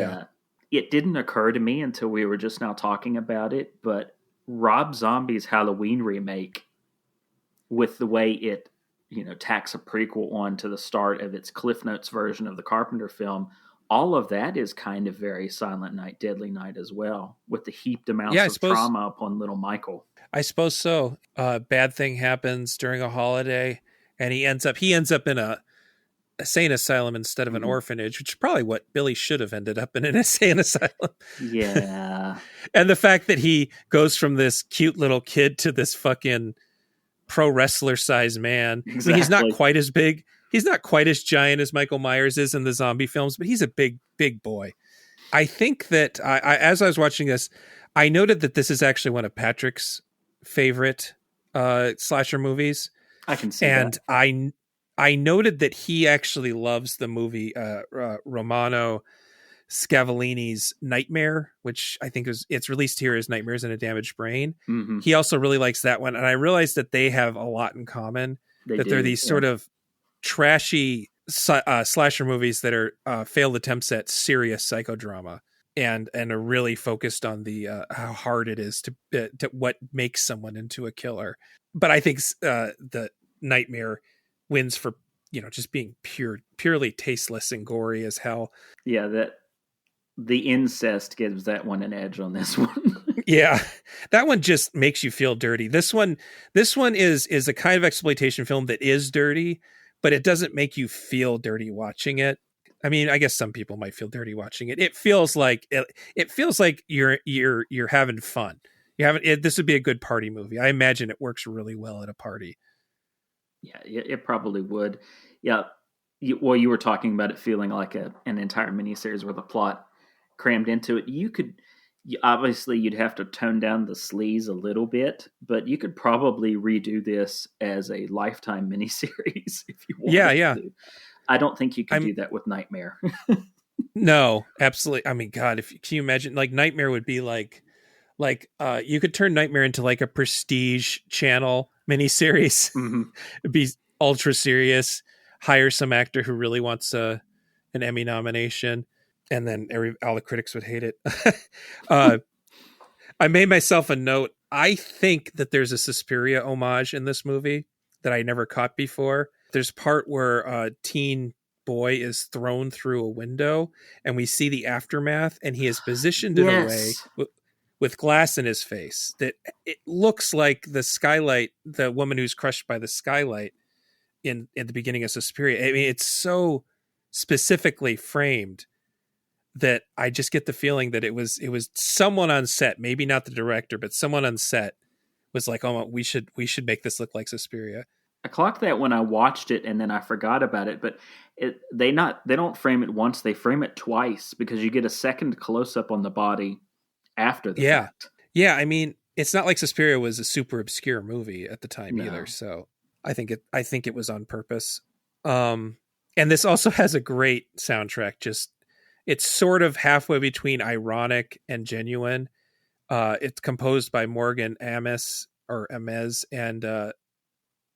it didn't occur to me until we were just now talking about it, but Rob Zombie's Halloween remake, with the way it, tacks a prequel on to the start of its Cliff Notes version of the Carpenter film, all of that is kind of very Silent Night, Deadly Night as well, with the heaped amounts of trauma upon little Michael. I suppose so. Bad thing happens during a holiday, and he ends up in a insane asylum instead of an orphanage, which is probably what Billy should have ended up in, an insane asylum. Yeah. And the fact that he goes from this cute little kid to this fucking pro wrestler sized man. Exactly. I mean, he's not quite as big. He's not quite as giant as Michael Myers is in the zombie films, but he's a big, big boy. I think that as I was watching this, I noted that this is actually one of Patrick's favorite slasher movies. I can see that. And I noted that he actually loves the movie Romano Scavellini's Nightmare, which I think it's released here as Nightmares in a Damaged Brain. Mm-hmm. He also really likes that one, and I realized that they have a lot in common. They're these sort of trashy slasher movies that are failed attempts at serious psychodrama, and are really focused on the how hard it is to what makes someone into a killer. But I think the Nightmare wins for just being purely tasteless and gory as hell. Yeah, that the incest gives that one an edge on this one. Yeah, that one just makes you feel dirty. This one is a kind of exploitation film that is dirty, but it doesn't make you feel dirty watching it. I mean, I guess some people might feel dirty watching it. It feels like you're having fun. This would be a good party movie. I imagine it works really well at a party. Yeah, it probably would. Yeah. You were talking about it feeling like an entire miniseries with a plot crammed into it. Obviously you'd have to tone down the sleaze a little bit, but you could probably redo this as a Lifetime miniseries if you wanted to. I don't think you could do that with Nightmare. No, absolutely. I mean, God, can you imagine? Like Nightmare would be like you could turn Nightmare into like a Prestige Channel miniseries. Mm-hmm. It'd be ultra serious. Hire some actor who really wants an Emmy nomination, and then all the critics would hate it. I made myself a note. I think that there's a Suspiria homage in this movie that I never caught before. There's part where a teen boy is thrown through a window, and we see the aftermath, and he is positioned in a way with glass in his face that it looks like the skylight, the woman who's crushed by the skylight in the beginning of Suspiria. I mean, it's so specifically framed that I just get the feeling that it was someone on set, maybe not the director, but someone on set was like, "Oh, we should make this look like Suspiria." I clocked that when I watched it, and then I forgot about it. But they don't frame it once; they frame it twice because you get a second close up on the body after the fact. Yeah. I mean, it's not like Suspiria was a super obscure movie at the time either. So I think it was on purpose. And this also has a great soundtrack. Just it's sort of halfway between ironic and genuine. It's composed by Morgan Ames, and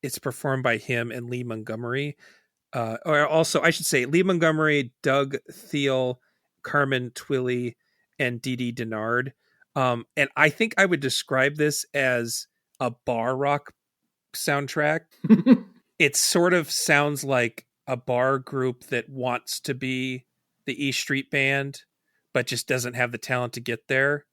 it's performed by him and Lee Montgomery. Or also, I should say, Lee Montgomery, Doug Thiel, Carmen Twilly, and Dee Dee Denard. And I think I would describe this as a bar rock soundtrack. It sort of sounds like a bar group that wants to be the E Street Band, but just doesn't have the talent to get there.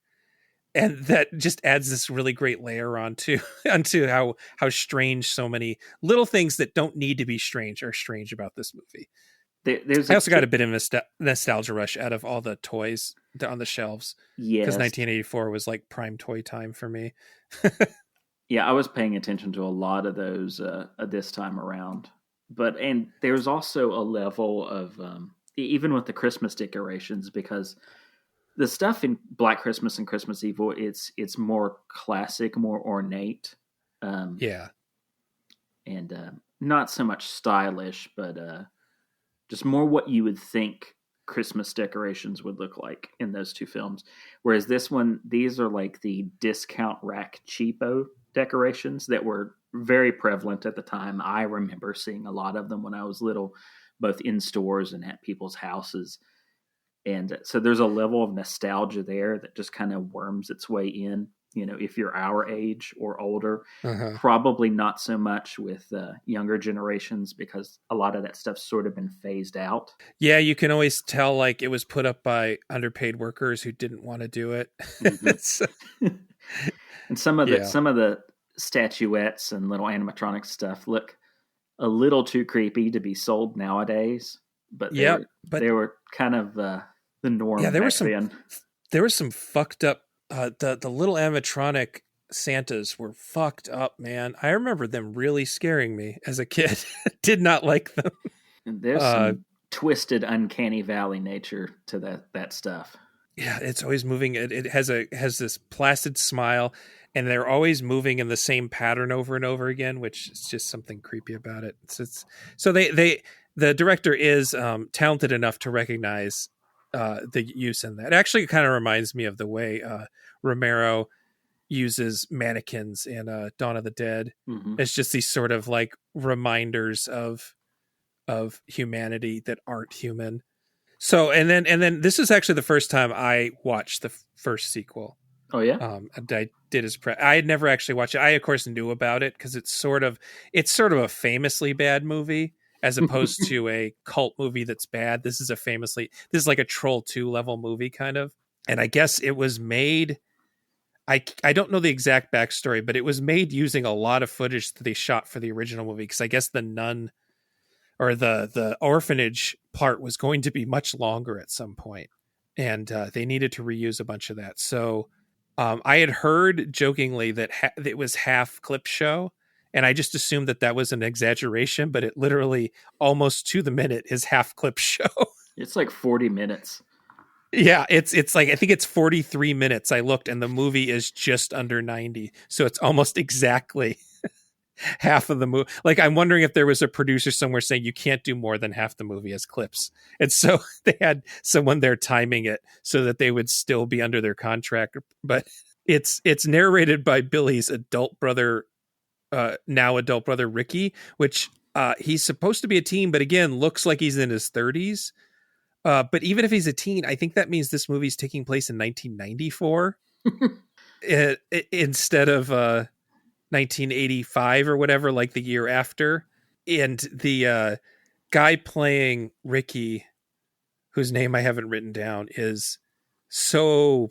And that just adds this really great layer onto how strange so many little things that don't need to be strange are strange about this movie. I also got a bit of nostalgia rush out of all the toys on the shelves. Yeah, because 1984 was like prime toy time for me. Yeah, I was paying attention to a lot of those this time around. And there's also a level of even with the Christmas decorations, because the stuff in Black Christmas and Christmas Evil, it's more classic, more ornate. And not so much stylish, but just more what you would think Christmas decorations would look like in those two films. Whereas this one, these are like the discount rack cheapo decorations that were very prevalent at the time. I remember seeing a lot of them when I was little, both in stores and at people's houses. And so there's a level of nostalgia there that just kind of worms its way in. If you're our age or older, probably not so much with younger generations, because a lot of that stuff's sort of been phased out. Yeah, you can always tell like it was put up by underpaid workers who didn't want to do it. Mm-hmm. And some of the statuettes and little animatronic stuff look a little too creepy to be sold nowadays. But they were kind of the norm. Yeah, there were some fucked up. The little animatronic Santas were fucked up, man. I remember them really scaring me as a kid. Did not like them. And there's some twisted, uncanny valley nature to that stuff. Yeah, it's always moving. It has this placid smile, and they're always moving in the same pattern over and over again, which is just something creepy about it. So the director is talented enough to recognize the use in that. It actually kind of reminds me of the way Romero uses mannequins in Dawn of the Dead. Mm-hmm. It's just these sort of like reminders of humanity that aren't human. So and then this is actually the first time I watched the first sequel. Oh yeah. I did as I had never actually watched it. I of course knew about it because it's sort of a famously bad movie as opposed to a cult movie that's bad. This is like a Troll 2 level movie kind of. And I guess it was made. I don't know the exact backstory, but it was made using a lot of footage that they shot for the original movie because I guess the nun or the orphanage part was going to be much longer at some point, and they needed to reuse a bunch of that. So I had heard jokingly that it was half clip show, and I just assumed that was an exaggeration, but it literally almost to the minute is half clip show. It's like 40 minutes. Yeah, it's like I think it's 43 minutes. I looked, and the movie is just under 90, so it's almost exactly half of the movie. Like, I'm wondering if there was a producer somewhere saying you can't do more than half the movie as clips, and so they had someone there timing it so that they would still be under their contract. But it's narrated by Billy's adult brother, now adult brother Ricky, which he's supposed to be a teen, but again looks like he's in his 30s. But even if he's a teen, I think that means this movie's taking place in 1994 instead of 1985 or whatever, like the year after. And the guy playing Ricky, whose name I haven't written down, is so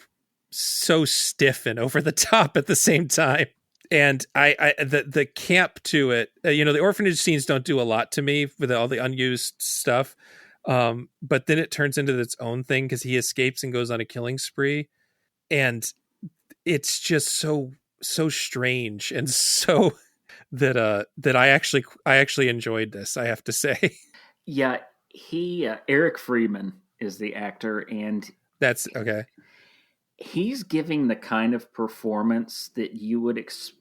stiff and over the top at the same time. And the camp to it, the orphanage scenes don't do a lot to me with all the unused stuff. But then it turns into its own thing because he escapes and goes on a killing spree, and it's just so strange and so that I actually enjoyed this, I have to say. Yeah, he Eric Friedman is the actor, and That's okay. he's giving the kind of performance that you would expect.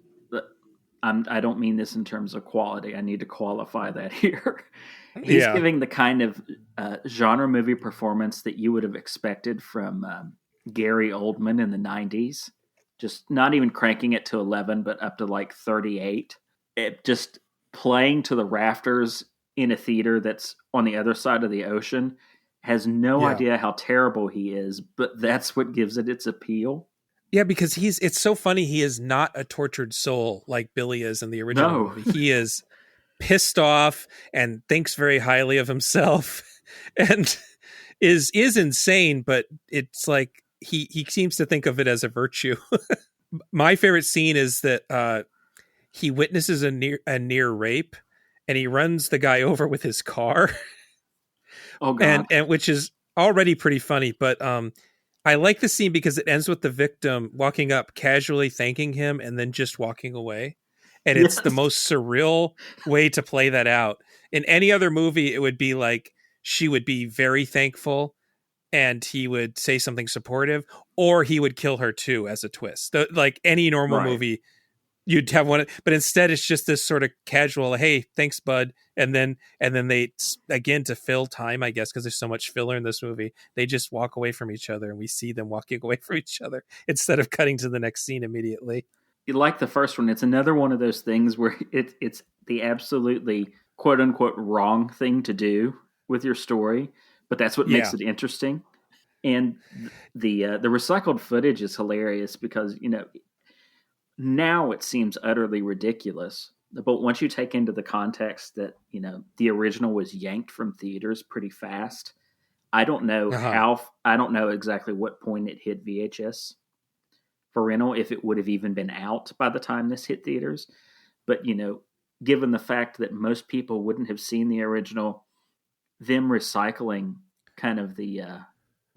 I don't mean this in terms of quality. I need to qualify that here. He's Yeah. giving the kind of genre movie performance that you would have expected from Gary Oldman in the 90s. Just not even cranking it to 11, but up to like 38. It just playing to the rafters in a theater that's on the other side of the ocean, has no Yeah. idea how terrible he is, but that's what gives it its appeal. Yeah, because it's so funny. He is not a tortured soul like Billy is in the original No. movie. He is pissed off and thinks very highly of himself and is insane, but it's like he seems to think of it as a virtue. My favorite scene is that he witnesses a near rape, and he runs the guy over with his car. Oh God. and which is already pretty funny, but I like the scene because it ends with the victim walking up, casually thanking him, and then just walking away. And it's the Yes. most surreal way to play that out. In any other movie, it would be like she would be very thankful and he would say something supportive, or he would kill her too as a twist. Like any normal Right. movie, you'd have one, but instead it's just this sort of casual, hey, thanks, bud. And then they, again, to fill time, I guess, because there's so much filler in this movie, they just walk away from each other and we see them walking away from each other instead of cutting to the next scene immediately. Like the first one, it's another one of those things where it's the absolutely quote unquote wrong thing to do with your story, but that's what makes it interesting. And the recycled footage is hilarious because now it seems utterly ridiculous, but once you take into the context that the original was yanked from theaters pretty fast, I don't know I don't know exactly what point it hit VHS for rental, if it would have even been out by the time this hit theaters. But given the fact that most people wouldn't have seen the original, them recycling kind of the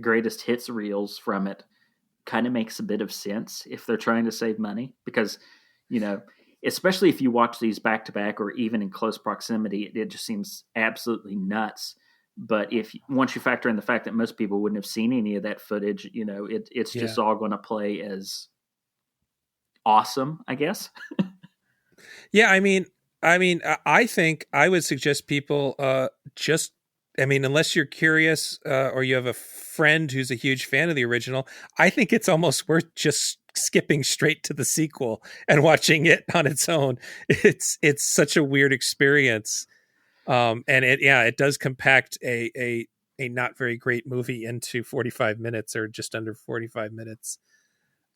greatest hits reels from it kind of makes a bit of sense if they're trying to save money, because especially if you watch these back to back or even in close proximity, it just seems absolutely nuts But if once you factor in the fact that most people wouldn't have seen any of that footage, it's just all going to play as awesome, I guess. Yeah, I think I would suggest people just, unless you're curious or you have a friend who's a huge fan of the original, I think it's almost worth just skipping straight to the sequel and watching it on its own. It's such a weird experience, and it does compact a not very great movie into 45 minutes or just under 45 minutes.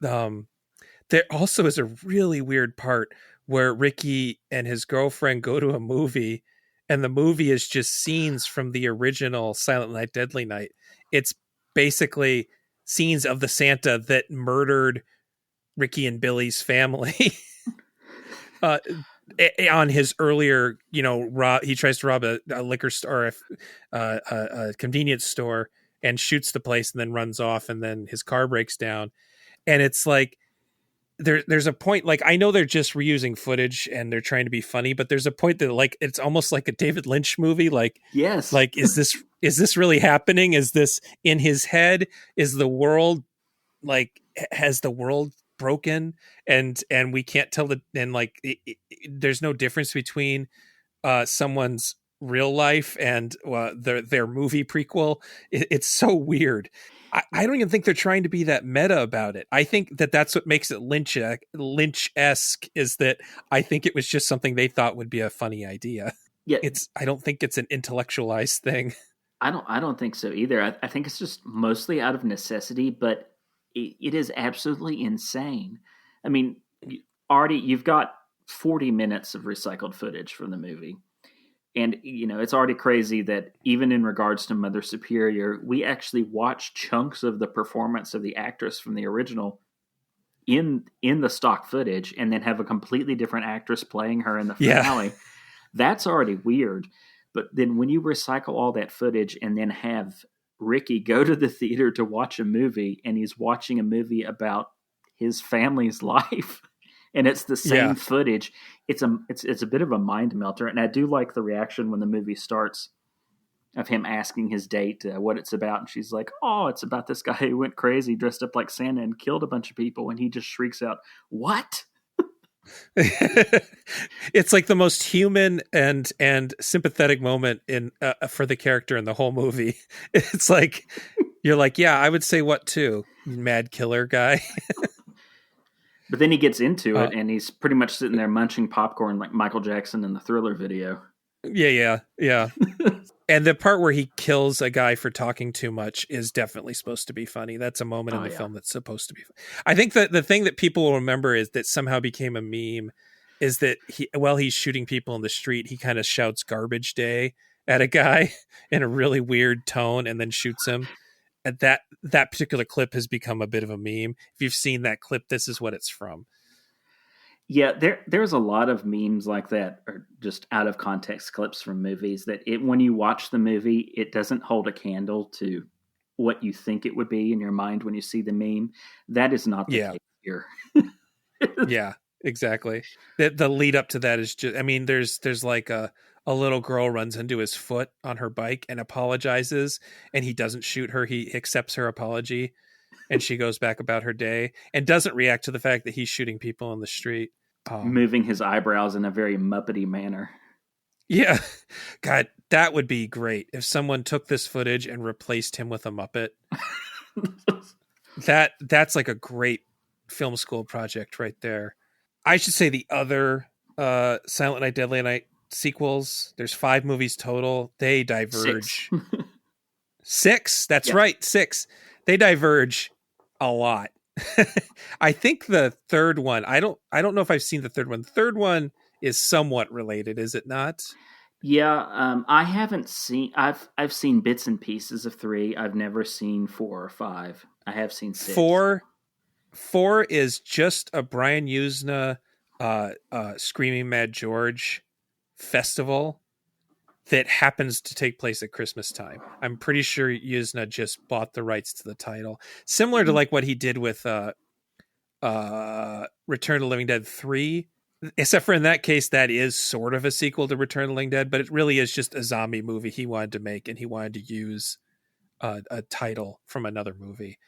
There also is a really weird part where Ricky and his girlfriend go to a movie, and the movie is just scenes from the original Silent Night, Deadly Night. It's basically scenes of the Santa that murdered Ricky and Billy's family. On his earlier, he tries to rob a liquor store, a convenience store, and shoots the place and then runs off, and then his car breaks down. And it's like, there's a point, like, I know they're just reusing footage and they're trying to be funny, but there's a point that, like, it's almost like a David Lynch movie. Yes. Like, is this really happening? Is this in his head? Is the world, like, has the world broken and we can't tell there's no difference between someone's real life and their movie prequel. It's so weird. I don't even think they're trying to be that meta about it. I think that's what makes it Lynch-esque, is that I think it was just something they thought would be a funny idea. Yeah. I don't think it's an intellectualized thing. I don't think so either. I think it's just mostly out of necessity, but it is absolutely insane. I mean, you've got 40 minutes of recycled footage from the movie. And, it's already crazy that even in regards to Mother Superior, we actually watch chunks of the performance of the actress from the original in the stock footage, and then have a completely different actress playing her in the finale. Yeah. That's already weird. But then when you recycle all that footage and then have Ricky go to the theater to watch a movie, and he's watching a movie about his family's life, and it's the same footage, it's a bit of a mind melter. And I do like the reaction when the movie starts of him asking his date what it's about, and she's like, "Oh, it's about this guy who went crazy, dressed up like Santa, and killed a bunch of people," and he just shrieks out, "What?" It's like the most human and sympathetic moment in for the character in the whole movie. It's like, you're like, yeah, I would say what too, mad killer guy. But then he gets into it, and he's pretty much sitting there munching popcorn like Michael Jackson in the Thriller video. Yeah. And the part where he kills a guy for talking too much is definitely supposed to be funny. That's a moment in the film that's supposed to be funny. I think that the thing that people will remember is that somehow became a meme is that while he's shooting people in the street, he kind of shouts "garbage day" at a guy in a really weird tone and then shoots him. And that particular clip has become a bit of a meme. If you've seen that clip, this is what it's from. Yeah, there's a lot of memes like that, or just out of context clips from movies that when you watch the movie, it doesn't hold a candle to what you think it would be in your mind when you see the meme. That is not the case here. Yeah, exactly. The lead up to that is just, there's like a little girl runs into his foot on her bike and apologizes, and he doesn't shoot her. He accepts her apology, and she goes back about her day and doesn't react to the fact that he's shooting people on the street. Moving his eyebrows in a very Muppety manner. Yeah. God, that would be great if someone took this footage and replaced him with a Muppet. That's like a great film school project right there. I should say the other Silent Night, Deadly Night sequels, there's 5 movies total. They diverge. 6? That's right, 6. They diverge a lot. I think the third one, I don't know if I've seen the third one. The third one is somewhat related, is it not? Yeah, I haven't seen. I've seen bits and pieces of 3. I've never seen 4 or 5. I have seen 6. 4 is just a Brian Usna Screaming Mad George festival that happens to take place at Christmas time. I'm pretty sure Usna just bought the rights to the title, similar to like what he did with Return to the Living Dead 3, except for in that case, that is sort of a sequel to Return of the Living Dead, but it really is just a zombie movie he wanted to make, and he wanted to use a title from another movie.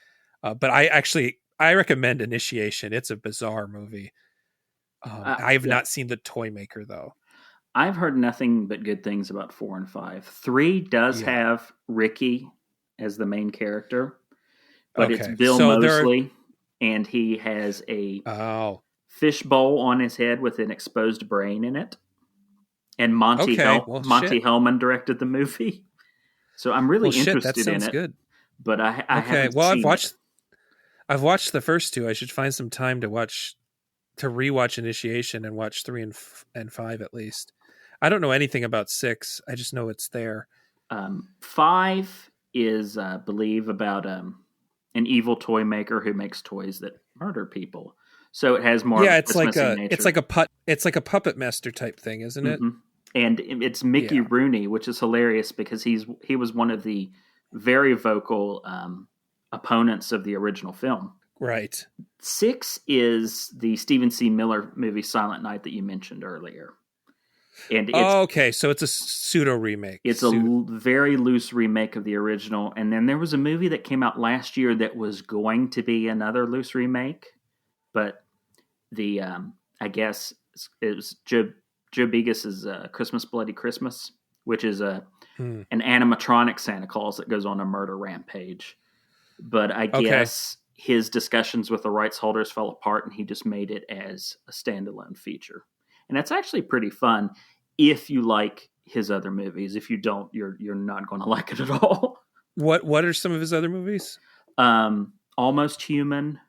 But I recommend Initiation. It's a bizarre movie. I have not seen The Toy Maker though. I've heard nothing but good things about 4 and 5. 3 does have Ricky as the main character, but it's Bill Moseley, and he has a fishbowl on his head with an exposed brain in it. And Monty Hellman directed the movie, so I'm really interested in it. Good. But I haven't seen it. I've watched the first 2. I should find some time to rewatch Initiation and watch 3 and 5 at least. I don't know anything about 6. I just know it's there. 5 is, I believe, about an evil toy maker who makes toys that murder people. So it has more. Yeah, it's like a puppet master type thing, isn't it? Mm-hmm. And it's Mickey Rooney, which is hilarious because he was one of the very vocal opponents of the original film. Right. 6 is the Stephen C. Miller movie Silent Night that you mentioned earlier. And so it's a pseudo remake. It's a very loose remake of the original. And then there was a movie that came out last year that was going to be another loose remake, but the I guess it was Joe Begus's Christmas Bloody Christmas, which is an animatronic Santa Claus that goes on a murder rampage. But I guess his discussions with the rights holders fell apart, and he just made it as a standalone feature. And that's actually pretty fun if you like his other movies. If you don't, you're not going to like it at all. What are some of his other movies? Almost Human,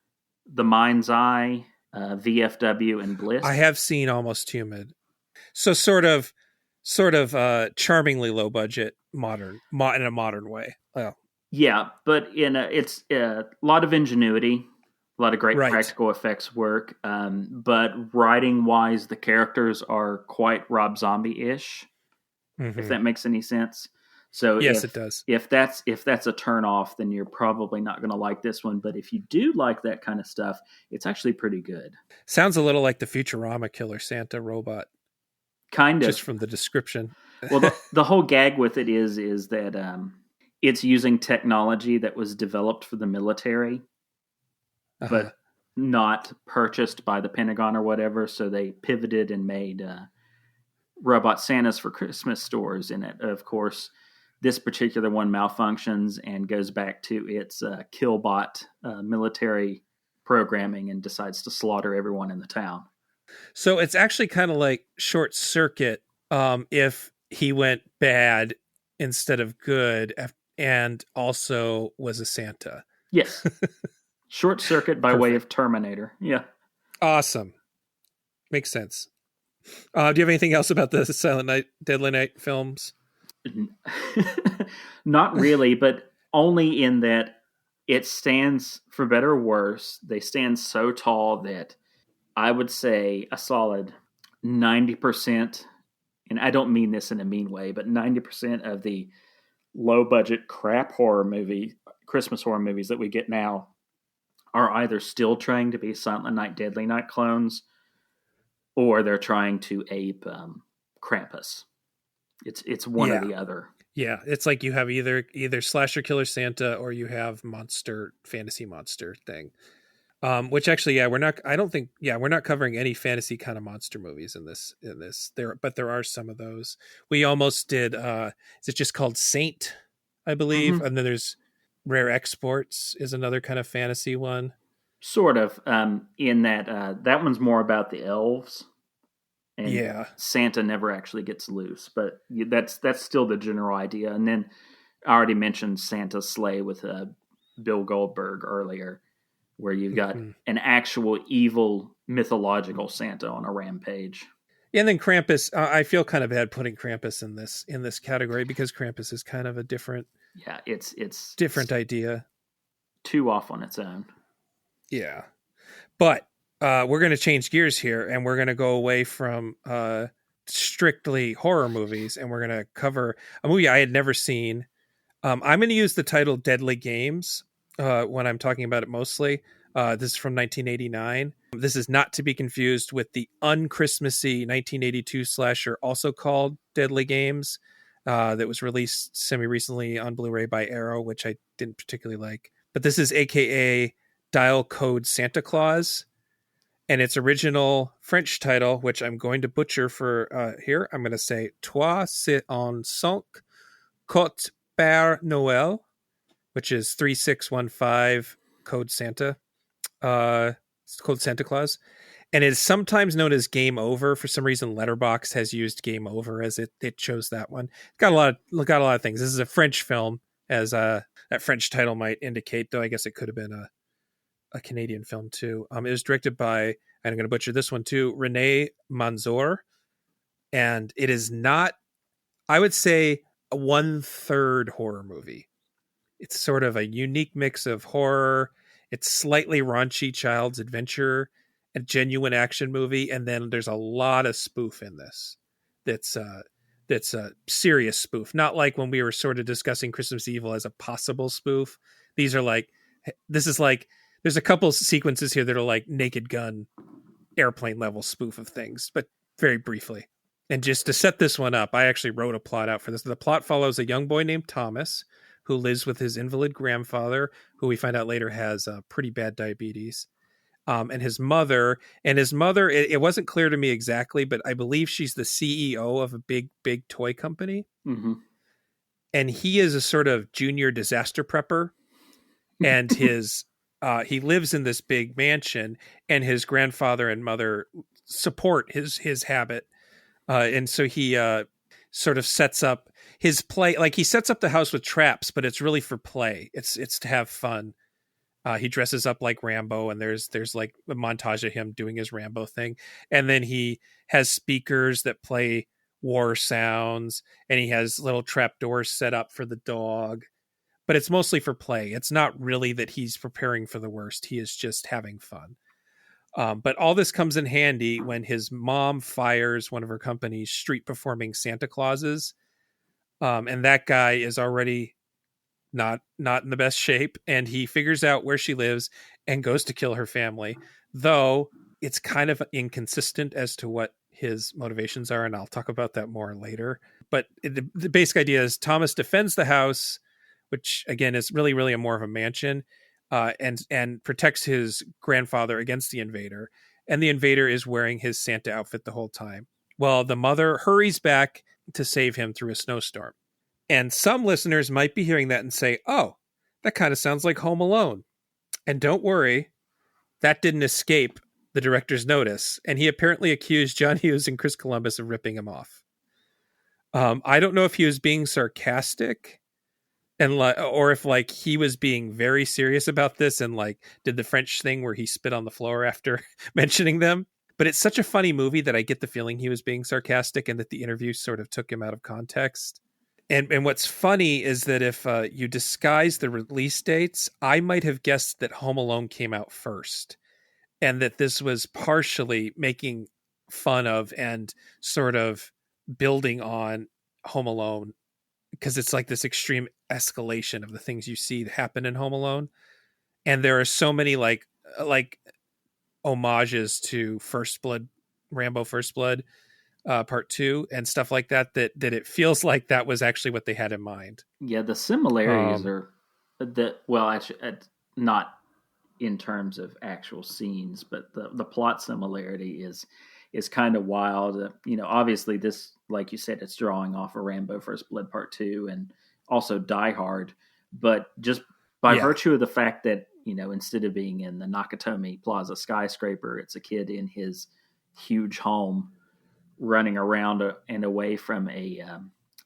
The Mind's Eye, VFW, and Bliss. I have seen Almost Human. So sort of charmingly low budget, modern in a modern way. Oh. Yeah, but it's a lot of ingenuity, a lot of great practical effects work. But writing wise, the characters are quite Rob Zombie-ish, if that makes any sense. So yes, it does. If that's a turn off, then you're probably not going to like this one. But if you do like that kind of stuff, it's actually pretty good. Sounds a little like the Futurama Killer Santa robot. Kind of. Just from the description. Well, the whole gag with it is that it's using technology that was developed for the military, but not purchased by the Pentagon or whatever. So they pivoted and made robot Santas for Christmas stores. And of course, this particular one malfunctions and goes back to its Killbot military programming and decides to slaughter everyone in the town. So it's actually kind of like Short Circuit if he went bad instead of good and also was a Santa. Yes. Short Circuit by way of Terminator. Yeah. Awesome. Makes sense. Do you have anything else about the Silent Night, Deadly Night films? Not really, but only in that it stands, for better or worse, they stand so tall that I would say a solid 90%, and I don't mean this in a mean way, but 90% of the low-budget crap Christmas horror movies that we get now are either still trying to be Silent Night, Deadly Night clones, or they're trying to ape Krampus. It's one or the other. Yeah, it's like you have either Slasher Killer Santa or you have fantasy monster thing. Which actually, we're not covering any fantasy kind of monster movies in this. But there are some of those. We almost did. Is it just called Saint, I believe? Mm-hmm. And then there's Rare Exports is another kind of fantasy one. Sort of. In that one's more about the elves. And Santa never actually gets loose, but that's still the general idea. And then I already mentioned Santa's Sleigh with Bill Goldberg earlier, where you've got an actual evil mythological Santa on a rampage. And then Krampus, I feel kind of bad putting Krampus in this category because Krampus is kind of a different. Yeah, it's different idea. Too off on its own. Yeah, but we're going to change gears here, and we're going to go away from strictly horror movies, and we're going to cover a movie I had never seen. I'm going to use the title Deadly Games when I'm talking about it mostly. This is from 1989. This is not to be confused with the un-Christmassy 1982 slasher, also called Deadly Games, that was released semi-recently on Blu-ray by Arrow, which I didn't particularly like. But this is AKA Dial Code Santa Claus, and its original French title, which I'm going to butcher for here. I'm going to say Toi c'est un cinq Côte Père Noël, which is 3615 Code Santa. It's called Santa Claus, and it is sometimes known as Game Over. For some reason, Letterboxd has used Game Over as it chose that one. It's got a lot of things. This is a French film, as that French title might indicate, though I guess it could have been a Canadian film too. It was directed by, and I'm going to butcher this one too, René Manzor, and it is not, I would say, a 1/3 horror movie. It's sort of a unique mix of horror. It's slightly raunchy child's adventure, a genuine action movie, and then there's a lot of spoof in this. That's a serious spoof. Not like when we were sort of discussing Christmas Evil as a possible spoof. This is like there's a couple sequences here that are like Naked Gun, airplane level spoof of things, but very briefly. And just to set this one up, I actually wrote a plot out for this. The plot follows a young boy named Thomas who lives with his invalid grandfather, who we find out later has pretty bad diabetes, and his mother. And his mother, it wasn't clear to me exactly, but I believe she's the CEO of a big toy company. Mm-hmm. And he is a sort of junior disaster prepper. And he lives in this big mansion, and his grandfather and mother support his habit. And so he sort of sets up his play, like he sets up the house with traps, but it's really for play. It's to have fun. He dresses up like Rambo, and there's like a montage of him doing his Rambo thing. And then he has speakers that play war sounds, and he has little trap doors set up for the dog, but it's mostly for play. It's not really that he's preparing for the worst. He is just having fun. But all this comes in handy when his mom fires one of her company's street performing Santa Clauses. And that guy is already not in the best shape, and he figures out where she lives and goes to kill her family, though it's kind of inconsistent as to what his motivations are, and I'll talk about that more later. But the basic idea is Thomas defends the house, which again is really more of a mansion, and protects his grandfather against the invader, and the invader is wearing his Santa outfit the whole time. Well, the mother hurries back to save him through a snowstorm. And some listeners might be hearing that and say, oh, that kind of sounds like Home Alone. And don't worry, that didn't escape the director's notice. And he apparently accused John Hughes and Chris Columbus of ripping him off. I don't know if he was being sarcastic or if like he was being very serious about this and like did the French thing where he spit on the floor after mentioning them. But it's such a funny movie that I get the feeling he was being sarcastic and that the interview sort of took him out of context. And what's funny is that if you disguise the release dates, I might have guessed that Home Alone came out first, and that this was partially making fun of and sort of building on Home Alone, because it's like this extreme escalation of the things you see happen in Home Alone. And there are so many like homages to Rambo First Blood, Part 2 and stuff like that it feels like that was actually what they had in mind. Yeah, the similarities are that, well, actually, not in terms of actual scenes, but the plot similarity is kind of wild. Obviously this, like you said, it's drawing off of Rambo First Blood Part 2 and also Die Hard, but just by virtue of the fact that, instead of being in the Nakatomi Plaza skyscraper, it's a kid in his huge home running around and away from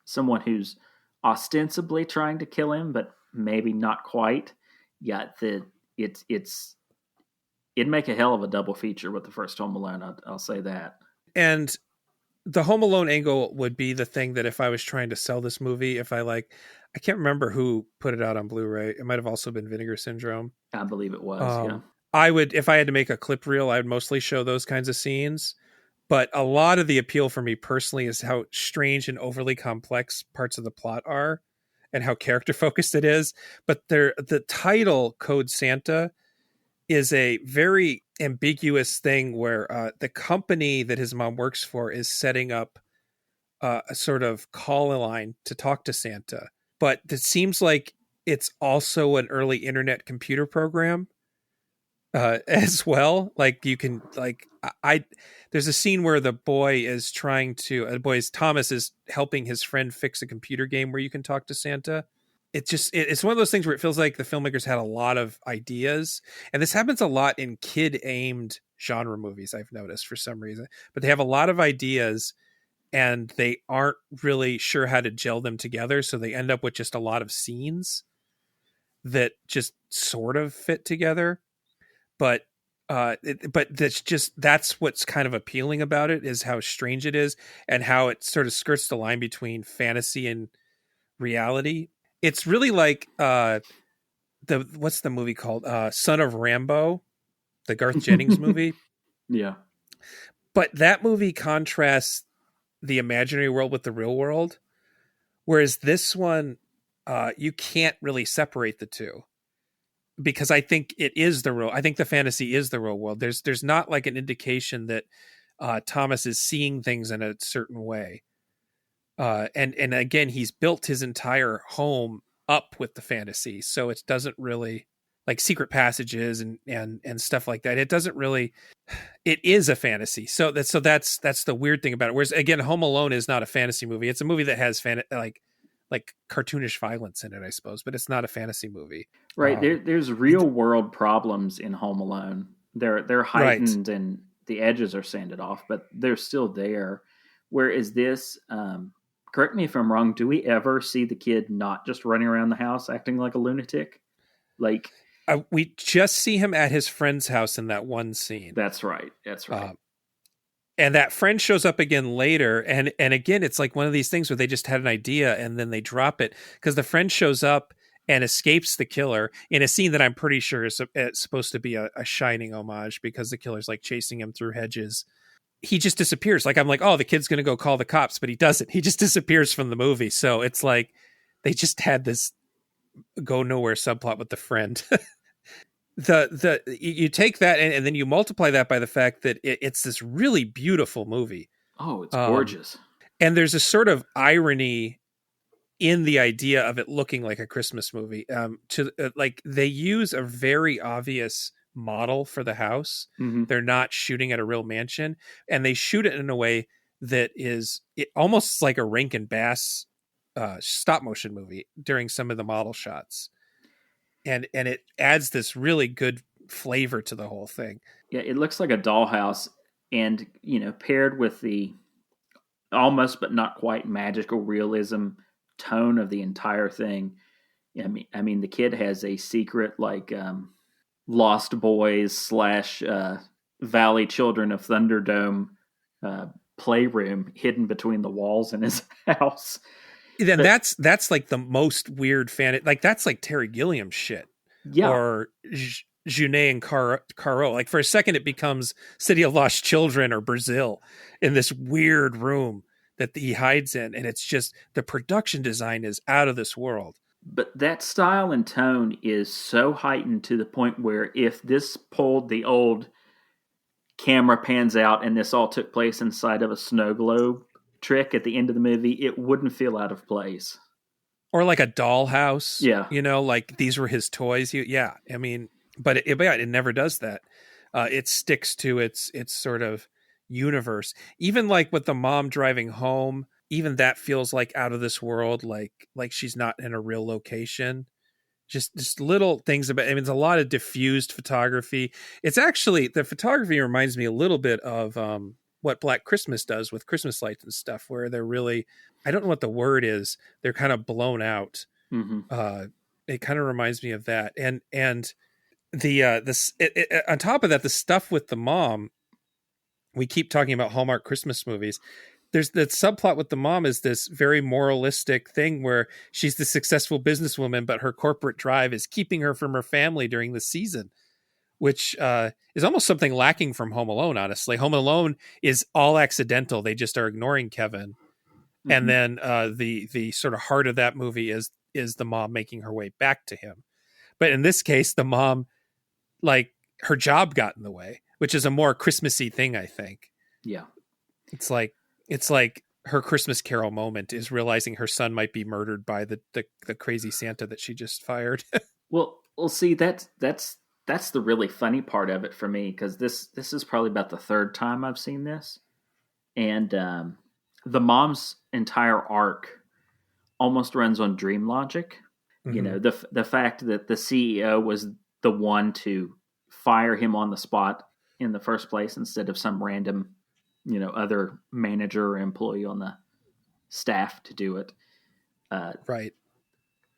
someone who's ostensibly trying to kill him, but maybe not quite. Yeah, it'd make a hell of a double feature with the first Home Alone. I'll say that. And the Home Alone angle would be the thing that if I was trying to sell this movie, I can't remember who put it out on Blu-ray. It might have also been Vinegar Syndrome. I believe it was. Yeah. I would, if I had to make a clip reel, I would mostly show those kinds of scenes. But a lot of the appeal for me personally is how strange and overly complex parts of the plot are and how character focused it is. But the title Code Santa is a very ambiguous thing where the company that his mom works for is setting up a sort of call line to talk to Santa. But it seems like it's also an early internet computer program as well. Like you can I there's a scene where the boy is Thomas is helping his friend fix a computer game where you can talk to Santa. It's one of those things where it feels like the filmmakers had a lot of ideas, and this happens a lot in kid aimed genre movies, I've noticed, for some reason. But they have a lot of ideas and they aren't really sure how to gel them together, so they end up with just a lot of scenes that just sort of fit together. But that's what's kind of appealing about it, is how strange it is and how it sort of skirts the line between fantasy and reality. It's really like what's the movie called? Son of Rambo, the Garth Jennings movie. Yeah. But that movie contrasts the imaginary world with the real world, whereas this one, you can't really separate the two, because I think I think the fantasy is the real world. There's not like an indication that Thomas is seeing things in a certain way. And again, he's built his entire home up with the fantasy, so it doesn't really, like secret passages and stuff like that. It doesn't really. It is a fantasy, so that's the weird thing about it. Whereas again, Home Alone is not a fantasy movie; it's a movie that has like cartoonish violence in it, I suppose, but it's not a fantasy movie. Right. There's real world problems in Home Alone. They're heightened, right, and the edges are sanded off, but they're still there. Whereas this, correct me if I'm wrong, do we ever see the kid not just running around the house acting like a lunatic? Like we just see him at his friend's house in that one scene. That's right. And that friend shows up again later. And again, it's like one of these things where they just had an idea and then they drop it, because the friend shows up and escapes the killer in a scene that I'm pretty sure is supposed to be a Shining homage, because the killer's like chasing him through hedges. He just disappears. Like, I'm like, oh, the kid's going to go call the cops, but he doesn't. He just disappears from the movie. So it's like they just had this go nowhere subplot with the friend. You take that and then you multiply that by the fact that it's this really beautiful movie. Oh, it's gorgeous. And there's a sort of irony in the idea of it looking like a Christmas movie. Like they use a very obvious model for the house. Mm-hmm. They're not shooting at a real mansion, and they shoot it in a way that is almost like a Rankin Bass stop motion movie during some of the model shots. And it adds this really good flavor to the whole thing. Yeah, it looks like a dollhouse, and paired with the almost but not quite magical realism tone of the entire thing. I mean, the kid has a secret like Lost Boys / Valley Children of Thunderdome playroom hidden between the walls in his house. Then that's like the most weird fan. Like that's like Terry Gilliam shit. Yeah. Or Junet and Caro. Like for a second it becomes City of Lost Children or Brazil in this weird room that he hides in. And it's just, the production design is out of this world. But that style and tone is so heightened to the point where if this pulled the old camera pans out and this all took place inside of a snow globe trick at the end of the movie, it wouldn't feel out of place. Or like a dollhouse. Yeah. Like these were his toys. Yeah. I mean, but it never does that. It sticks to its sort of universe. Even like with the mom driving home, even that feels like out of this world, like she's not in a real location. Just little things about, I mean, it's a lot of diffused photography. It's actually, the photography reminds me a little bit of what Black Christmas does with Christmas lights and stuff, where they're really, I don't know what the word is, they're kind of blown out. Mm-hmm. It kind of reminds me of that. And on top of that, the stuff with the mom, we keep talking about Hallmark Christmas movies. There's that subplot with the mom is this very moralistic thing where she's the successful businesswoman, but her corporate drive is keeping her from her family during the season, which is almost something lacking from Home Alone, honestly. Home Alone is all accidental. They just are ignoring Kevin. Mm-hmm. And then the sort of heart of that movie is the mom making her way back to him. But in this case, the mom, like, her job got in the way, which is a more Christmassy thing, I think. Yeah. It's like her Christmas Carol moment is realizing her son might be murdered by the crazy Santa that she just fired. Well, see, that's the really funny part of it for me, because this is probably about the third time I've seen this, and the mom's entire arc almost runs on dream logic. Mm-hmm. You know, the fact that the CEO was the one to fire him on the spot in the first place instead of some random, you know, other manager or employee on the staff to do it. Right.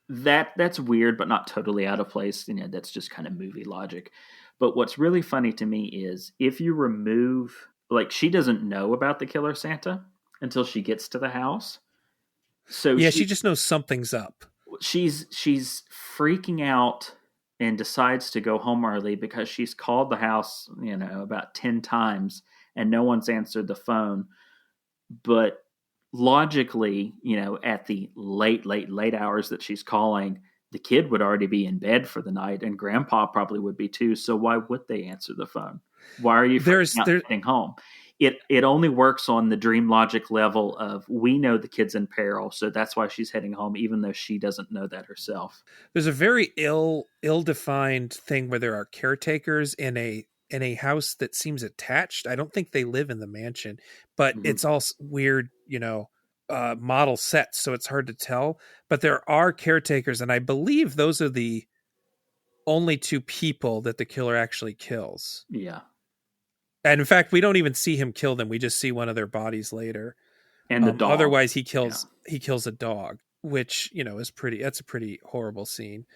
That's weird, but not totally out of place. You know, that's just kind of movie logic. But what's really funny to me is if you remove, like, she doesn't know about the killer Santa until she gets to the house. So yeah, she just knows something's up. She's freaking out and decides to go home early because she's called the house, you know, about 10 times and no one's answered the phone. But logically, you know, at the late hours that she's calling, the kid would already be in bed for the night, and grandpa probably would be too. So why would they answer the phone? Why are you heading home? It only works on the dream logic level of, we know the kid's in peril, so that's why she's heading home, even though she doesn't know that herself. There's a very ill-defined thing where there are caretakers in a house that seems attached. I don't think they live in the mansion, but it's all weird, you know, model sets, so it's hard to tell. But there are caretakers, and I believe those are the only two people that the killer actually kills. Yeah. And in fact, we don't even see him kill them. We just see one of their bodies later. And the dog. Otherwise, he kills a dog, which, you know, that's a pretty horrible scene.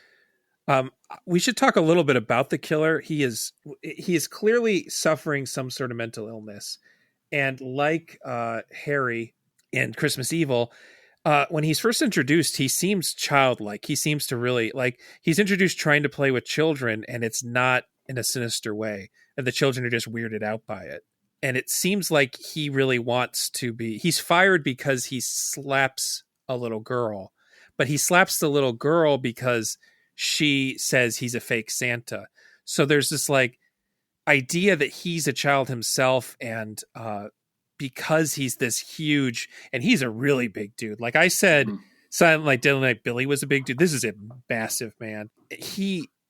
We should talk a little bit about the killer. He is clearly suffering some sort of mental illness. And like Harry in Christmas Evil, when he's first introduced, he seems childlike. He seems to really, like, he's introduced trying to play with children, and it's not in a sinister way. And the children are just weirded out by it. And it seems like he really wants to be... He's fired because he slaps a little girl. But he slaps the little girl because she says he's a fake Santa. So there's this, like, idea that he's a child himself, and because he's this huge... And he's a really big dude. Like I said, Silent Night, Deadly Night, Billy was a big dude. This is a massive man.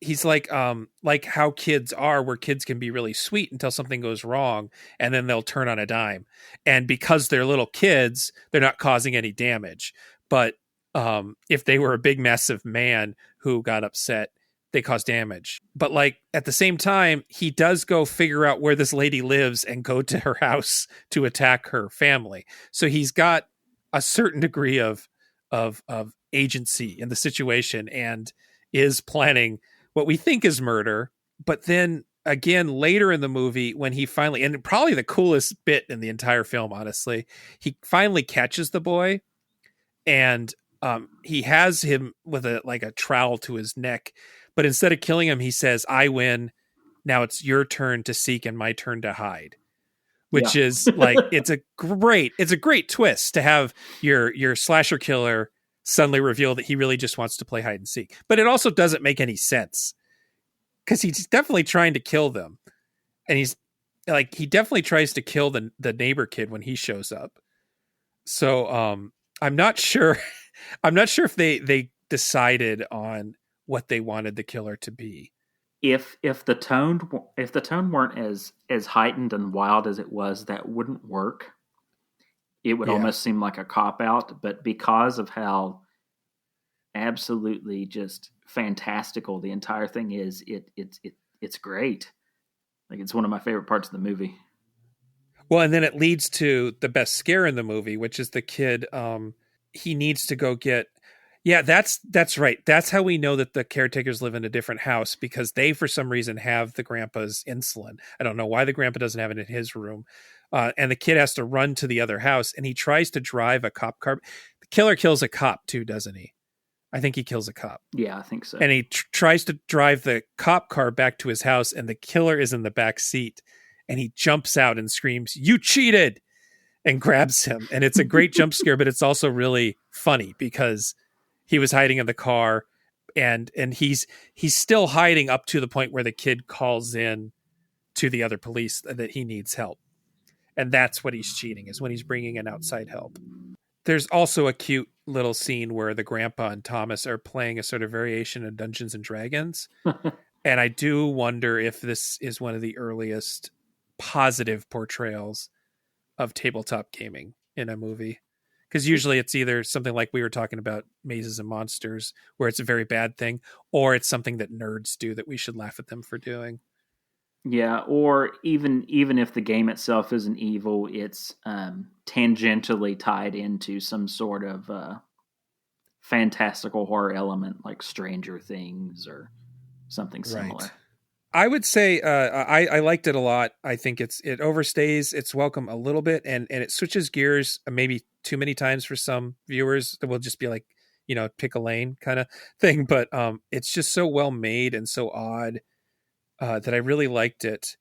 He's like how kids are, where kids can be really sweet until something goes wrong, and then they'll turn on a dime. And because they're little kids, they're not causing any damage. But if they were a big, massive man who got upset, they cause damage. But like at the same time, he does go figure out where this lady lives and go to her house to attack her family. So he's got a certain degree of agency in the situation and is planning what we think is murder. But then again, later in the movie, when he finally, and probably the coolest bit in the entire film, honestly, he finally catches the boy, and he has him with a trowel to his neck. But instead of killing him, he says, "I win. Now it's your turn to seek and my turn to hide." Which is like, it's a great twist to have your slasher killer suddenly reveal that he really just wants to play hide and seek. But it also doesn't make any sense, because he's definitely trying to kill them. And he's like, he definitely tries to kill the neighbor kid when he shows up. So I'm not sure. I'm not sure if they decided on what they wanted the killer to be. If the tone weren't as heightened and wild as it was, that wouldn't work. It would almost seem like a cop-out, but because of how absolutely just fantastical the entire thing is, it's great. Like, it's one of my favorite parts of the movie. Well, and then it leads to the best scare in the movie, which is the kid. He needs to go get... Yeah, that's right. That's how we know that the caretakers live in a different house, because they, for some reason, have the grandpa's insulin. I don't know why the grandpa doesn't have it in his room. And the kid has to run to the other house, and he tries to drive a cop car. The killer kills a cop too, doesn't he? I think he kills a cop. Yeah, I think so. And he tries to drive the cop car back to his house, and the killer is in the back seat, and he jumps out and screams, "You cheated!" and grabs him. And it's a great jump scare, but it's also really funny because he was hiding in the car, and he's still hiding up to the point where the kid calls in to the other police that he needs help. And that's what he's cheating, is when he's bringing in outside help. There's also a cute little scene where the grandpa and Thomas are playing a sort of variation of Dungeons and Dragons. And I do wonder if this is one of the earliest positive portrayals of tabletop gaming in a movie. Because usually it's either something like we were talking about, Mazes and Monsters, where it's a very bad thing, or it's something that nerds do that we should laugh at them for doing. Yeah, or even if the game itself isn't evil, it's tangentially tied into some sort of fantastical horror element, like Stranger Things or something similar. Right. I would say I liked it a lot. I think it overstays its welcome a little bit, and it switches gears maybe too many times for some viewers that will just be like, pick a lane kind of thing. But it's just so well made and so odd. That I really liked it.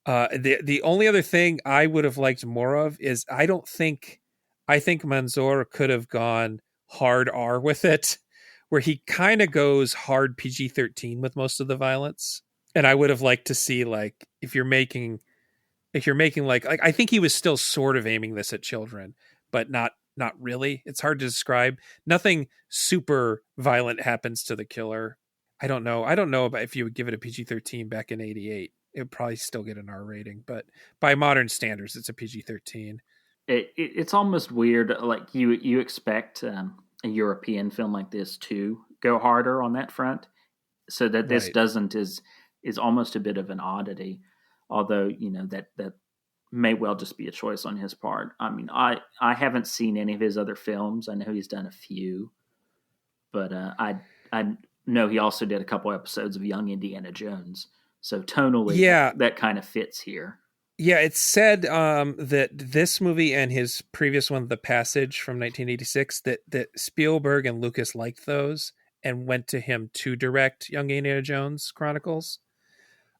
The only other thing I would have liked more of is I think Manzor could have gone hard R with it, where he kind of goes hard PG-13 with most of the violence. And I would have liked to see, like, if you're making like I think he was still sort of aiming this at children, but not really. It's hard to describe. Nothing super violent happens to the killer. I don't know about if you would give it a PG-13 back in '88. It would probably still get an R rating, but by modern standards, it's a PG-13. It's almost weird. Like you expect a European film like this to go harder on that front, so that this doesn't is almost a bit of an oddity. Although that may well just be a choice on his part. I mean, I haven't seen any of his other films. I know he's done a few, but I know he also did a couple episodes of Young Indiana Jones. So tonally, that kind of fits here. Yeah, it's said that this movie and his previous one, The Passage from 1986, that Spielberg and Lucas liked those and went to him to direct Young Indiana Jones Chronicles,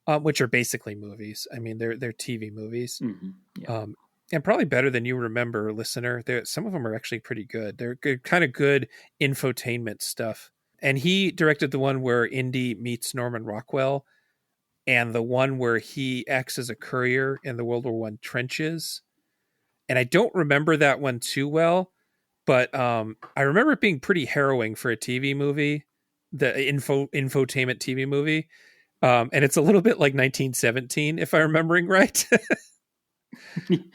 which are basically movies. I mean, they're TV movies. Mm-hmm. Yeah. And probably better than you remember, listener. Some of them are actually pretty good. They're kind of good infotainment stuff. And he directed the one where Indy meets Norman Rockwell, and the one where he acts as a courier in the World War I trenches. And I don't remember that one too well, but I remember it being pretty harrowing for a TV movie, the infotainment TV movie. And it's a little bit like 1917, if I'm remembering right.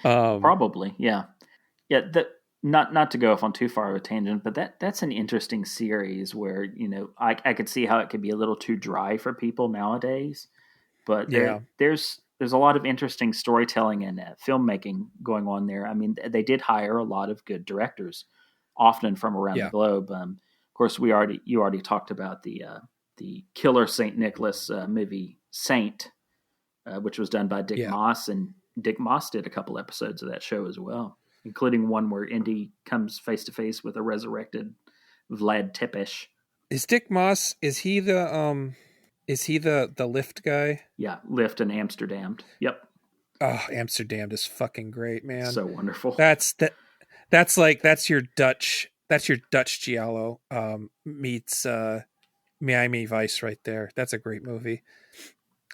Probably, yeah. Not to go off on too far of a tangent, but that's an interesting series where I could see how it could be a little too dry for people nowadays, but there's a lot of interesting storytelling and filmmaking going on there. I mean, they did hire a lot of good directors, often from around the globe. Of course, you already talked about the Killer St. Nicholas movie Saint, which was done by Dick Moss, and Dick Moss did a couple episodes of that show as well, including one where Indy comes face to face with a resurrected Vlad Tepes. Is Dick Moss? Is he the Lift guy? Yeah, Lift and Amsterdam. Yep. Oh, Amsterdam is fucking great, man. So wonderful. That's your Dutch Giallo meets Miami Vice right there. That's a great movie.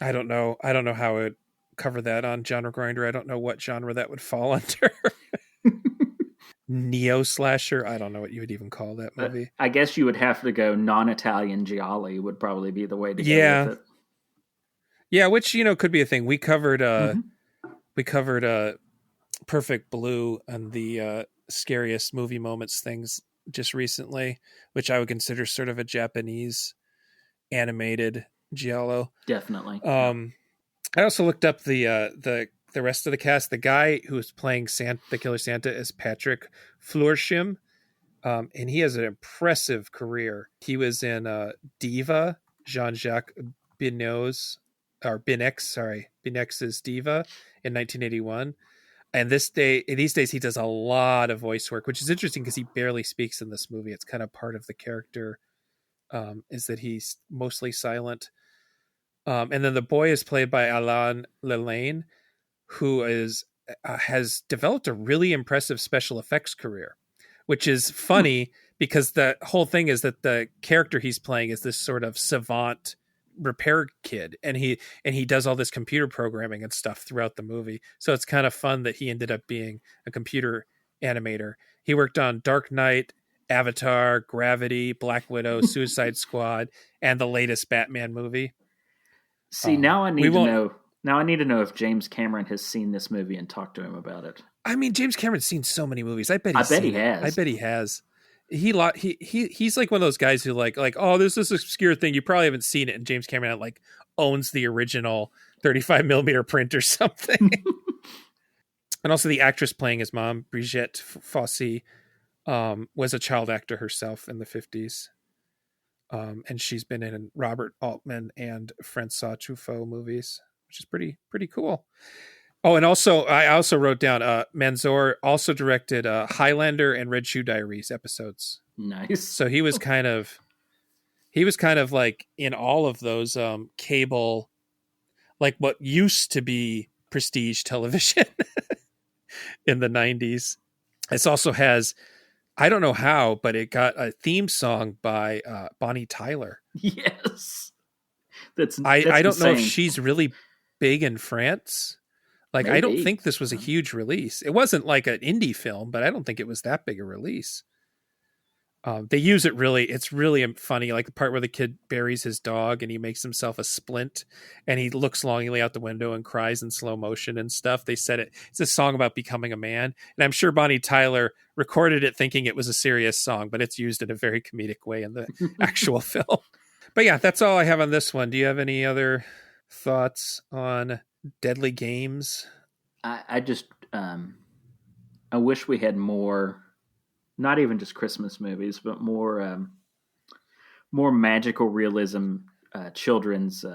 I don't know how it would cover that on Genre Grinder. I don't know what genre that would fall under. Neo slasher. I don't know what you would even call that movie. I guess you would have to go non-Italian gialli would probably be the way to go with it. Yeah, which could be a thing. We covered Perfect Blue and the scariest movie moments things just recently, which I would consider sort of a Japanese animated giallo. Definitely. I also looked up the rest of the cast. The guy who is playing the Killer Santa is Patrick Floorsham, and he has an impressive career. He was in Diva, Jean-Jacques Binex's Diva in 1981. And these days he does a lot of voice work, which is interesting because he barely speaks in this movie. It's kind of part of the character, is that he's mostly silent. And then the boy is played by Alain Lelaine, who has developed a really impressive special effects career, which is funny because the whole thing is that the character he's playing is this sort of savant repair kid, and he does all this computer programming and stuff throughout the movie. So it's kind of fun that he ended up being a computer animator. He worked on Dark Knight, Avatar, Gravity, Black Widow, Suicide Squad, and the latest Batman movie. See, now I need to know. Now I need to know if James Cameron has seen this movie and talked to him about it. I mean, James Cameron's seen so many movies. I bet he has. I bet he has. He's like one of those guys who like, oh, there's this obscure thing, you probably haven't seen it, and James Cameron like owns the original 35 millimeter print or something. And also the actress playing his mom, Brigitte Fossey, was a child actor herself in the 50s. And she's been in Robert Altman and Francois Truffaut movies, which is pretty cool. Oh, and also I also wrote down Manzor also directed Highlander and Red Shoe Diaries episodes. Nice. So he was kind of like in all of those cable, like what used to be prestige television in the 90s. This also has, I don't know how, but it got a theme song by Bonnie Tyler. Yes. I don't know if she's really big in France. Like, maybe. I don't think this was a huge release. It wasn't like an indie film, but I don't think it was that big a release. They use it really, it's really funny. Like the part where the kid buries his dog and he makes himself a splint and he looks longingly out the window and cries in slow motion and stuff. They said it's a song about becoming a man. And I'm sure Bonnie Tyler recorded it thinking it was a serious song, but it's used in a very comedic way in the actual film. But yeah, that's all I have on this one. Do you have any other thoughts on Deadly Games? I just, I wish we had more, not even just Christmas movies, but more magical realism children's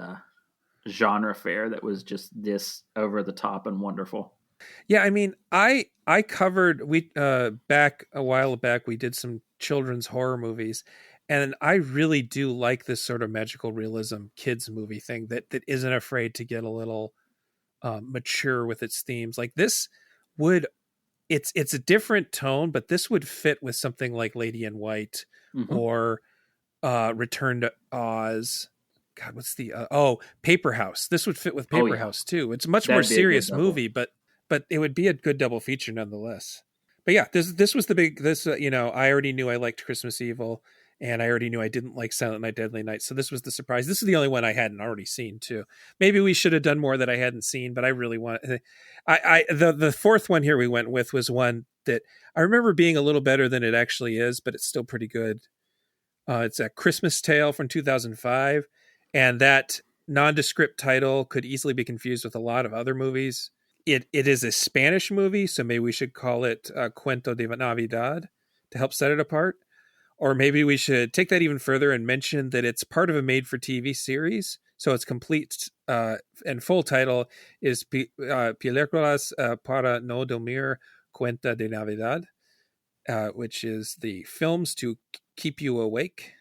genre fare that was just this over the top and wonderful. Yeah, I mean, I covered back a while back. We did some children's horror movies, and I really do like this sort of magical realism kids movie thing that isn't afraid to get a little mature with its themes. Like this would. It's a different tone, but this would fit with something like Lady in White or Return to Oz. God, what's the Paper House? This would fit with Paper House too. It's a much more serious movie, but it would be a good double feature nonetheless. But yeah, this was the big I already knew I liked Christmas Evil, and I already knew I didn't like Silent Night, Deadly Night. So this was the surprise. This is the only one I hadn't already seen too. Maybe we should have done more that I hadn't seen, but I really want. The fourth one here we went with was one that I remember being a little better than it actually is, but it's still pretty good. It's A Christmas Tale from 2005, and that nondescript title could easily be confused with a lot of other movies. It is a Spanish movie, so maybe we should call it Cuento de Navidad to help set it apart. Or maybe we should take that even further and mention that it's part of a made-for-TV series. So its complete and full title is Películas para no dormir, Cuento de Navidad, which is the films to keep you awake.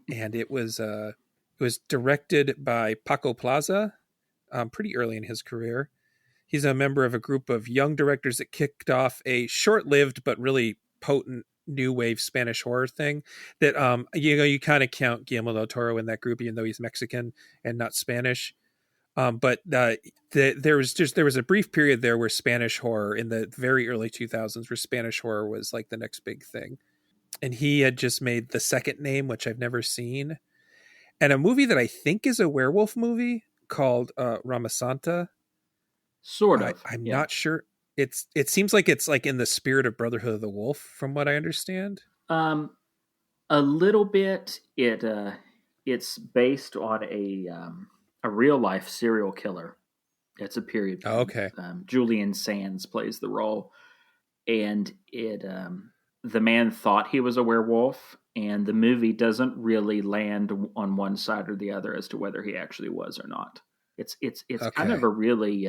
And it was directed by Paco Plaza pretty early in his career. He's a member of a group of young directors that kicked off a short-lived but really potent new wave Spanish horror thing that you kind of count Guillermo del Toro in that group, even though he's Mexican and not Spanish. But there was a brief period there where Spanish horror in the very early 2000s, where Spanish horror was like the next big thing. And he had just made The Second Name, which I've never seen, and a movie that I think is a werewolf movie called Ramasanta. Sort of. I'm not sure. It seems like it's like in the spirit of Brotherhood of the Wolf, from what I understand. A little bit. It's based on a real life serial killer. It's a period. Oh, okay. Julian Sands plays the role, and the man thought he was a werewolf, and the movie doesn't really land on one side or the other as to whether he actually was or not. It's okay. Kind of a really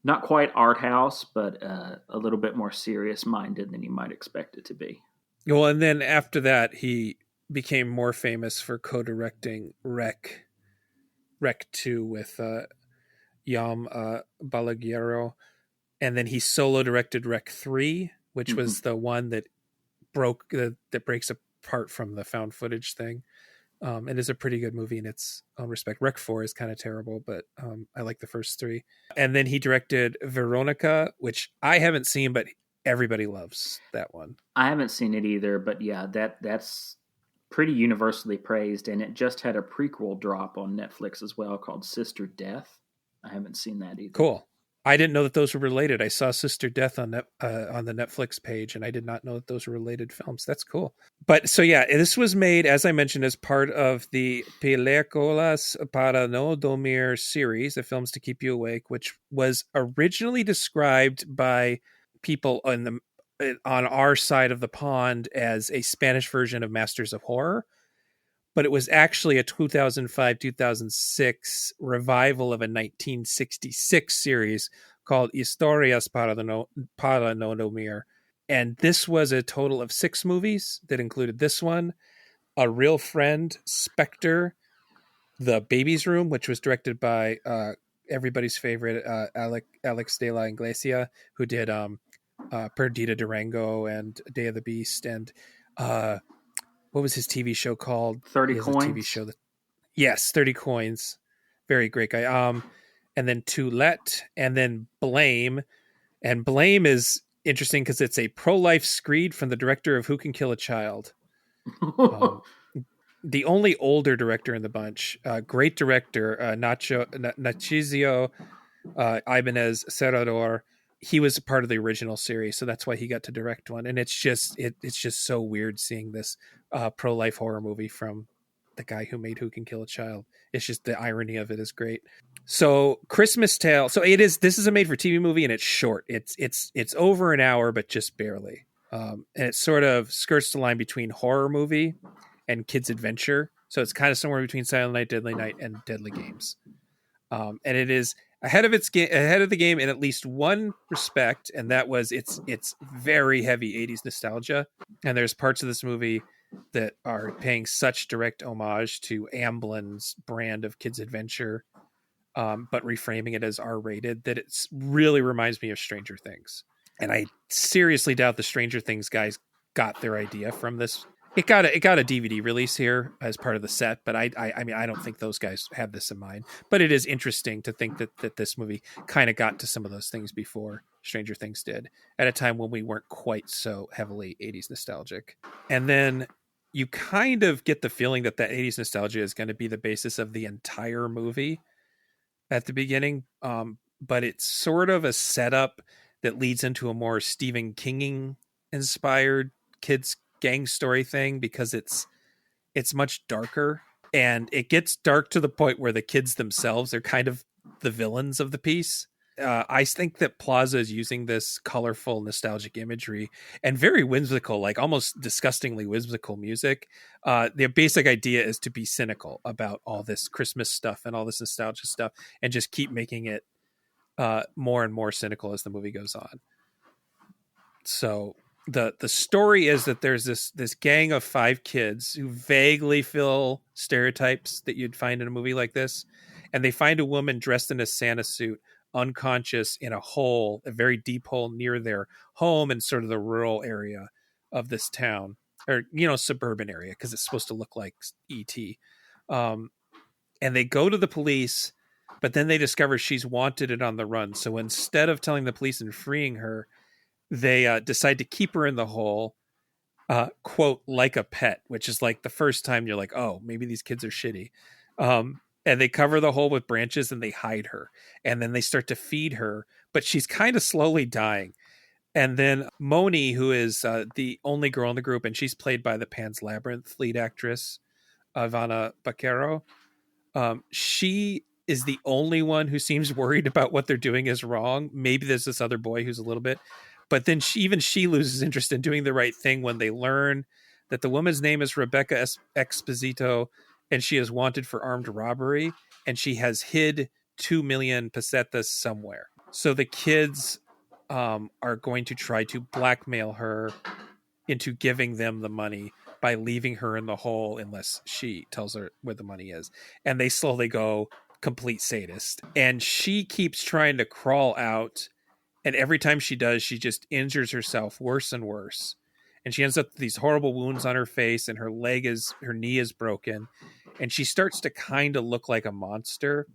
not quite art house, but a little bit more serious minded than you might expect it to be. Well, and then after that, he became more famous for co-directing Rec 2 with Yam Balaguerro, and then he solo directed Rec 3, which was the one that that breaks apart from the found footage thing. It is a pretty good movie in its own respect. Rec 4 is kind of terrible, but I like the first three. And then he directed Veronica, which I haven't seen, but everybody loves that one. I haven't seen it either, but yeah, that's pretty universally praised, and it just had a prequel drop on Netflix as well called Sister Death. I haven't seen that either. Cool. I didn't know that those were related. I saw Sister Death on the Netflix page, and I did not know that those were related films. That's cool. But so yeah, this was made, as I mentioned, as part of the Películas para no dormir series, the films to keep you awake, which was originally described by people on our side of the pond as a Spanish version of Masters of Horror. But it was actually a 2005-2006 revival of a 1966 series called Historias para no dormir. And this was a total of 6 movies that included this one, A Real Friend, Spectre, The Baby's Room, which was directed by everybody's favorite Alex de la Iglesia, who did Perdita Durango and Day of the Beast, and what was his TV show called? 30 Coins. TV show yes, 30 Coins. Very great guy. And then To Let, and then Blame. And Blame is interesting because it's a pro-life screed from the director of Who Can Kill a Child. The only older director in the bunch. Great director, Nachizio Ibanez Serrador. He was a part of the original series, so that's why he got to direct one. And it's just so weird seeing this pro-life horror movie from the guy who made Who Can Kill a Child. It's just the irony of it is great. So Christmas Tale. So this is a made-for-TV movie, and it's short. It's over an hour, but just barely. And it sort of skirts the line between horror movie and kids adventure. So it's kind of somewhere between Silent Night, Deadly Night, and Deadly Games. And it is ahead of the game in at least one respect, and that was it's very heavy 80s nostalgia. And there's parts of this movie that are paying such direct homage to Amblin's brand of kids adventure, but reframing it as R-rated, that it really reminds me of Stranger Things. And I seriously doubt the Stranger Things guys got their idea from this. It got a DVD release here as part of the set, but I mean, I don't think those guys have this in mind. But it is interesting to think that this movie kind of got to some of those things before Stranger Things did, at a time when we weren't quite so heavily 80s nostalgic. And then you kind of get the feeling that 80s nostalgia is going to be the basis of the entire movie at the beginning. But it's sort of a setup that leads into a more Stephen King inspired kids gang story thing, because it's much darker, and it gets dark to the point where the kids themselves are kind of the villains of the piece. I think that Plaza is using this colorful, nostalgic imagery and very whimsical, like almost disgustingly whimsical music. The basic idea is to be cynical about all this Christmas stuff and all this nostalgia stuff, and just keep making it more and more cynical as the movie goes on. So the story is that there's this gang of 5 kids who vaguely fill stereotypes that you'd find in a movie like this, and they find a woman dressed in a Santa suit, unconscious in a hole, a very deep hole near their home in sort of the rural area of this town, or suburban area, because it's supposed to look like E.T. And they go to the police, but then they discover she's wanted and on the run. So instead of telling the police and freeing her, they decide to keep her in the hole, quote, like a pet, which is like the first time you're like, oh, maybe these kids are shitty. And they cover the hole with branches and they hide her. And then they start to feed her, but she's kind of slowly dying. And then Moni, who is the only girl in the group, and she's played by the Pan's Labyrinth lead actress, Ivana Baquero. She is the only one who seems worried about what they're doing is wrong. Maybe there's this other boy who's a little bit, but then she loses interest in doing the right thing when they learn that the woman's name is Rebecca Exposito, and she is wanted for armed robbery, and she has hid 2 million pesetas somewhere. So the kids are going to try to blackmail her into giving them the money by leaving her in the hole unless she tells her where the money is. And they slowly go complete sadist. And she keeps trying to crawl out, and every time she does, she just injures herself worse and worse. and she ends up with these horrible wounds on her face, and her knee is broken, and she starts to kind of look like a monster,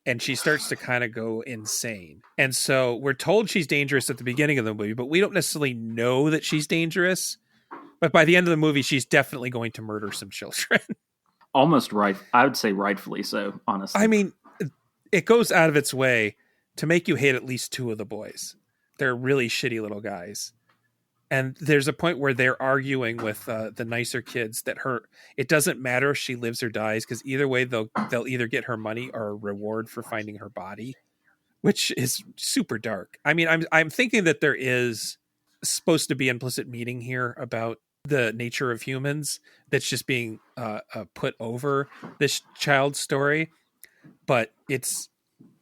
and she starts to kind of go insane. And so we're told she's dangerous at the beginning of the movie, but we don't necessarily know that she's dangerous. But by the end of the movie, she's definitely going to murder some children. Almost right. I would say rightfully so, honestly. I mean, it goes out of its way to make you hate at least two of the boys. They're really shitty little guys. And there's a point where they're arguing with the nicer kids that it doesn't matter if she lives or dies, because either way they'll either get her money or a reward for finding her body, which is super dark. I mean, I'm thinking that there is supposed to be implicit meaning here about the nature of humans that's just being put over this child's story, but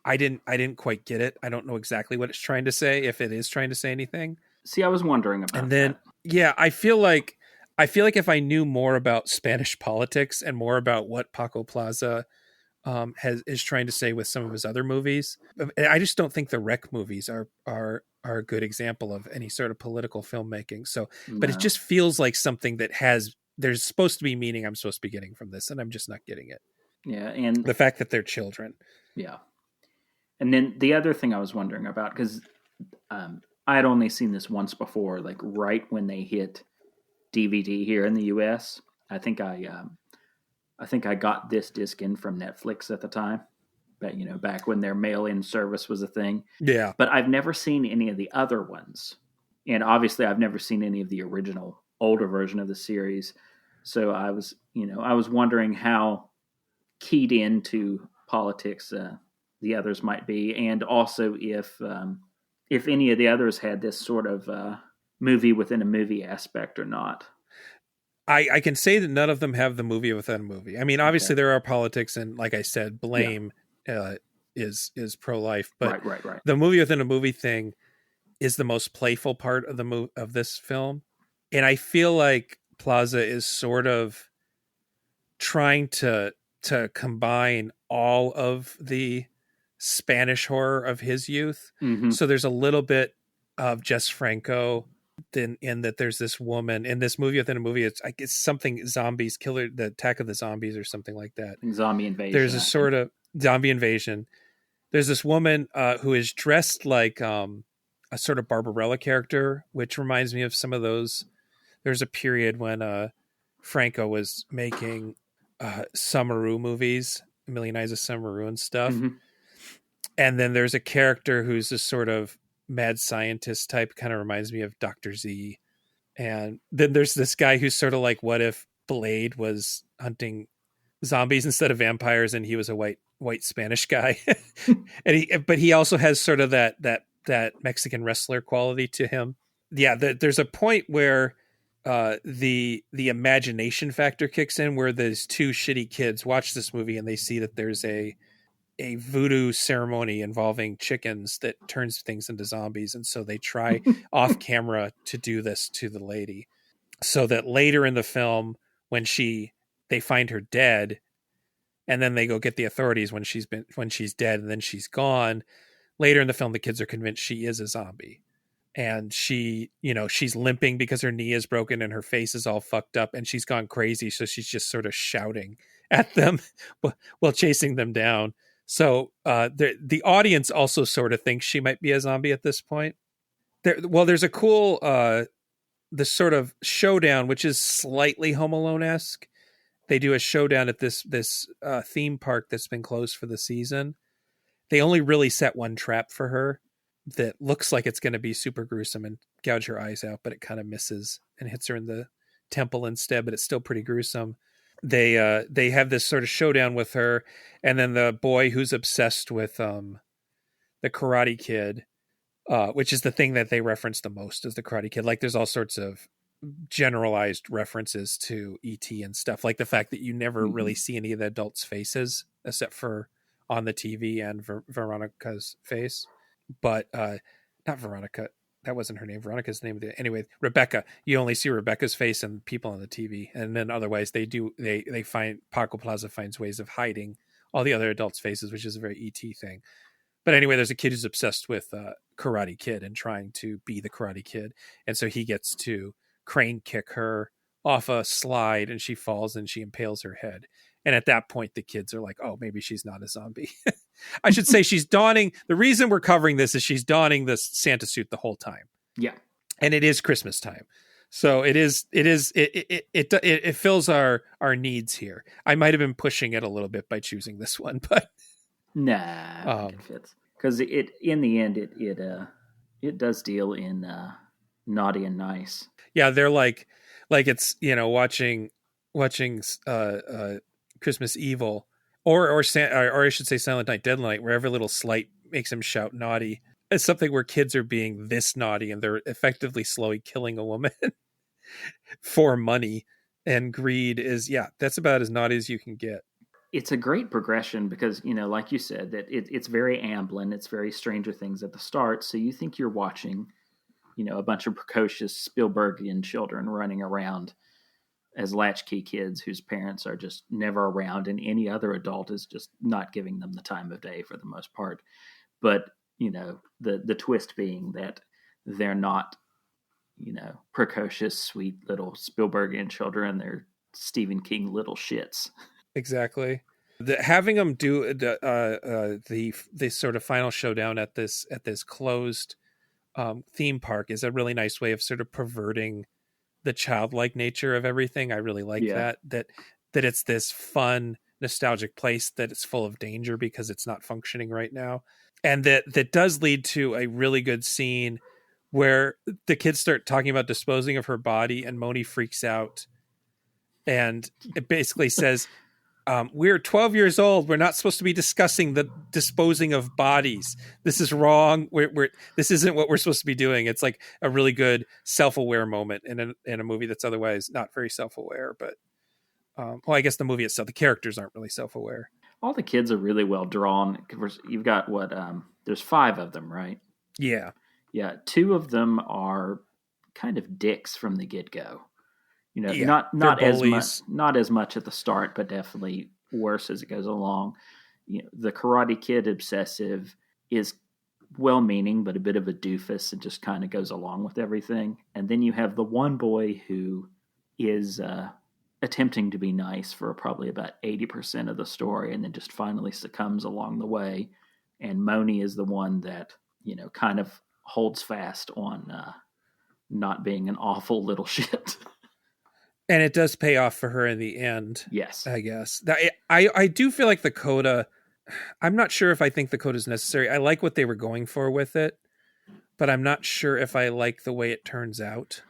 I didn't quite get it. I don't know exactly what it's trying to say, if it is trying to say anything. See, I was wondering about and then that. Yeah, I feel like if I knew more about Spanish politics and more about what Paco Plaza is trying to say with some of his other movies, I just don't think the Rec movies are a good example of any sort of political filmmaking. So, but it just feels like something that there's supposed to be meaning I'm supposed to be getting from this, and I'm just not getting it. Yeah, and the fact that they're children. Yeah. And then the other thing I was wondering about, because I had only seen this once before, like right when they hit DVD here in the U.S. I think I got this disc in from Netflix at the time, but back when their mail-in service was a thing. Yeah. But I've never seen any of the other ones, and obviously I've never seen any of the original older version of the series. So I was wondering how keyed into politics the others might be, and also if any of the others had this sort of movie within a movie aspect or not. I can say that none of them have the movie within a movie. I mean, obviously there are politics, and like I said, Blame is pro-life, but right. The movie within a movie thing is the most playful part of of this film, and I feel like Plaza is sort of trying to combine all of the Spanish horror of his youth. Mm-hmm. So there's a little bit of Jess Franco in that there's this woman in this movie within a movie. It's I guess something zombies, the Attack of the Zombies or something like that. Zombie invasion. There's a sort of zombie invasion. There's this woman who is dressed like a sort of Barbarella character, which reminds me of some of those. There's a period when Franco was making Summeroo movies, A Million Eyes of Summeroo and stuff. Mm-hmm. And then there's a character who's this sort of mad scientist type, kind of reminds me of Dr. Z. And then there's this guy who's sort of like, what if Blade was hunting zombies instead of vampires and he was a white Spanish guy? But he also has sort of that Mexican wrestler quality to him. Yeah, there's a point where the imagination factor kicks in, where those two shitty kids watch this movie and they see that there's a voodoo ceremony involving chickens that turns things into zombies, and so they try off camera to do this to the lady, so that later in the film, when they find her dead, and then they go get the authorities when she's dead, and then she's gone. Later in the film, the kids are convinced she is a zombie. And she's limping because her knee is broken and her face is all fucked up and she's gone crazy. So she's just sort of shouting at them while chasing them down. So the audience also sort of thinks she might be a zombie at this point. There's a cool this sort of showdown, which is slightly Home Alone-esque. They do a showdown at this theme park that's been closed for the season. They only really set one trap for her that looks like it's going to be super gruesome and gouge her eyes out, but it kind of misses and hits her in the temple instead, but it's still pretty gruesome. They have this sort of showdown with her, and then the boy who's obsessed with the Karate Kid, which is the thing that they reference the most, is the Karate Kid. Like, there's all sorts of generalized references to E.T. and stuff, like the fact that you never really see any of the adults' faces except for on the TV and Veronica's face. But not Veronica. That wasn't her name. Veronica's the name of anyway, Rebecca. You only see Rebecca's face and people on the TV. And then otherwise they find Paco Plaza finds ways of hiding all the other adults' faces, which is a very ET thing. But anyway, there's a kid who's obsessed with Karate Kid and trying to be the Karate Kid. And so he gets to crane kick her off a slide, and she falls and she impales her head. And at that point, the kids are like, oh, maybe she's not a zombie. I should say she's donning. The reason we're covering this is she's donning the Santa suit the whole time. Yeah. And it is Christmas time. So it fills our needs here. I might have been pushing it a little bit by choosing this one, but nah, it fits. Because in the end, it does deal in naughty and nice. Yeah, they're like it's, watching Christmas Evil or I should say Silent Night, Deadly Night, where every little slight makes him shout naughty. It's something where kids are being this naughty and they're effectively slowly killing a woman for money, and greed is, that's about as naughty as you can get. It's a great progression because, like you said, that it's very Amblin, it's very Stranger Things at the start. So you think you're watching, a bunch of precocious Spielbergian children running around as latchkey kids whose parents are just never around, and any other adult is just not giving them the time of day for the most part. But, the twist being that they're not, precocious, sweet little Spielbergian children. They're Stephen King little shits. Exactly. Having them do the sort of final showdown at this closed theme park is a really nice way of sort of perverting the childlike nature of everything. I really like that it's this fun, nostalgic place that it's full of danger because it's not functioning right now. And that does lead to a really good scene where the kids start talking about disposing of her body, and Moni freaks out. And it basically says, we're 12 years old. We're not supposed to be discussing the disposing of bodies. This is wrong. This isn't what we're supposed to be doing. It's like a really good self-aware moment in a movie that's otherwise not very self-aware. But I guess the movie itself, the characters aren't really self-aware. All the kids are really well drawn. You've got there's 5 of them, right? Yeah. Yeah. 2 of them are kind of dicks from the get-go. Not as much at the start, but definitely worse as it goes along. The Karate Kid obsessive is well-meaning, but a bit of a doofus and just kind of goes along with everything. And then you have the one boy who is attempting to be nice for probably about 80% of the story, and then just finally succumbs along the way. And Moni is the one that, kind of holds fast on not being an awful little shit. And it does pay off for her in the end. Yes. I guess. I do feel like the coda, I'm not sure if I think the coda is necessary. I like what they were going for with it, but I'm not sure if I like the way it turns out.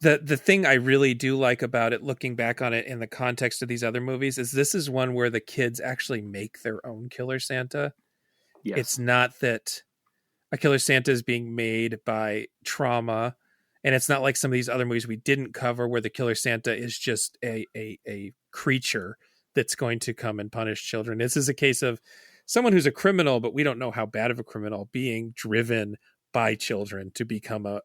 The thing I really do like about it, looking back on it in the context of these other movies, is this is one where the kids actually make their own Killer Santa. Yes. It's not that a Killer Santa is being made by trauma. And it's not like some of these other movies we didn't cover where the Killer Santa is just a creature that's going to come and punish children. This is a case of someone who's a criminal, but we don't know how bad of a criminal, being driven by children to become a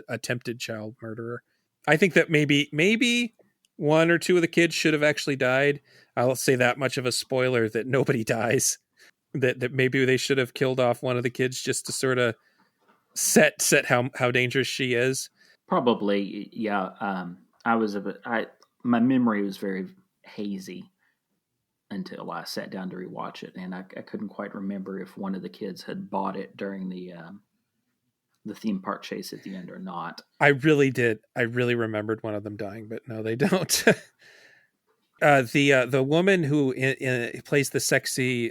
attempted child murderer. I think that maybe 1 or 2 of the kids should have actually died. I'll say that much of a spoiler that nobody dies. That maybe they should have killed off one of the kids just to sort of set how dangerous she is. Probably, yeah. My memory was very hazy until I sat down to rewatch it, and I couldn't quite remember if one of the kids had bought it during the theme park chase at the end or not. I really did. I really remembered one of them dying, but no, they don't. The woman who plays the sexy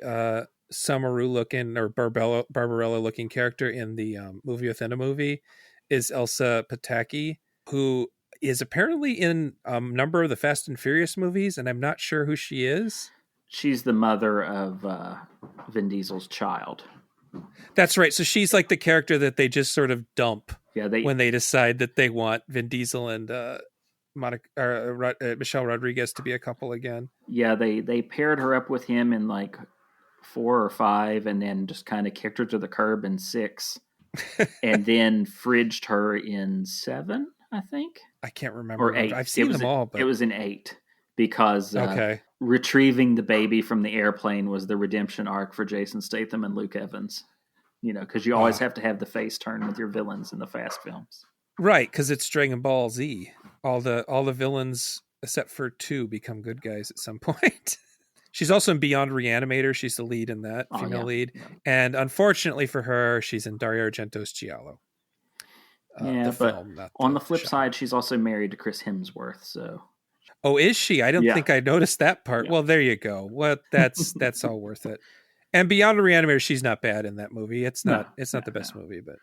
Summeru looking or Barbarella looking character in the movie within a movie is Elsa Pataki, who is apparently in a number of the Fast and Furious movies, and I'm not sure who she is. She's the mother of Vin Diesel's child. That's right. So she's like the character that they just sort of dump when they decide that they want Vin Diesel and Michelle Rodriguez to be a couple again. Yeah, they paired her up with him in like 4 or 5, and then just kind of kicked her to the curb in 6, and then fridged her in 7, I think. I can't remember. Or 8. I've seen them all, but it was in 8 because retrieving the baby from the airplane was the redemption arc for Jason Statham and Luke Evans. Because you always have to have the face turn with your villains in the Fast films. Right, because it's Dragon Ball Z. All the villains except for 2 become good guys at some point. She's also in Beyond Reanimator. She's the lead in that, Oh female yeah, lead. yeah, And unfortunately for her, she's in Dario Argento's Giallo. yeah. The But film, not on the the flip show. side, she's also married to Chris Hemsworth. So Oh, is she? I don't yeah, think I noticed that part. yeah. Well, there you go. Well, that's all worth it. And Beyond Reanimator, she's not bad in that movie. It's No, not no, the no, best movie, but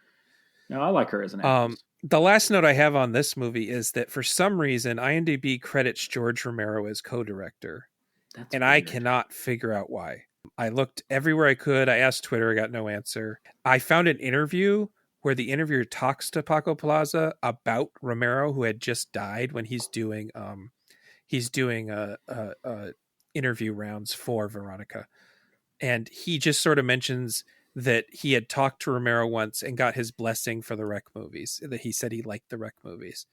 no. I like her as an actress. the last note I have on this movie is that for some reason IMDb credits George Romero as co-director, That's and I weird. cannot figure out why. I looked everywhere I could. I asked Twitter, I got no answer. I found an interview where the interviewer talks to Paco Plaza about Romero, who had just died, when he's doing a interview rounds for Veronica, and he just sort of mentions that he had talked to Romero once and got his blessing for the Rec movies. That he said he liked the Rec movies.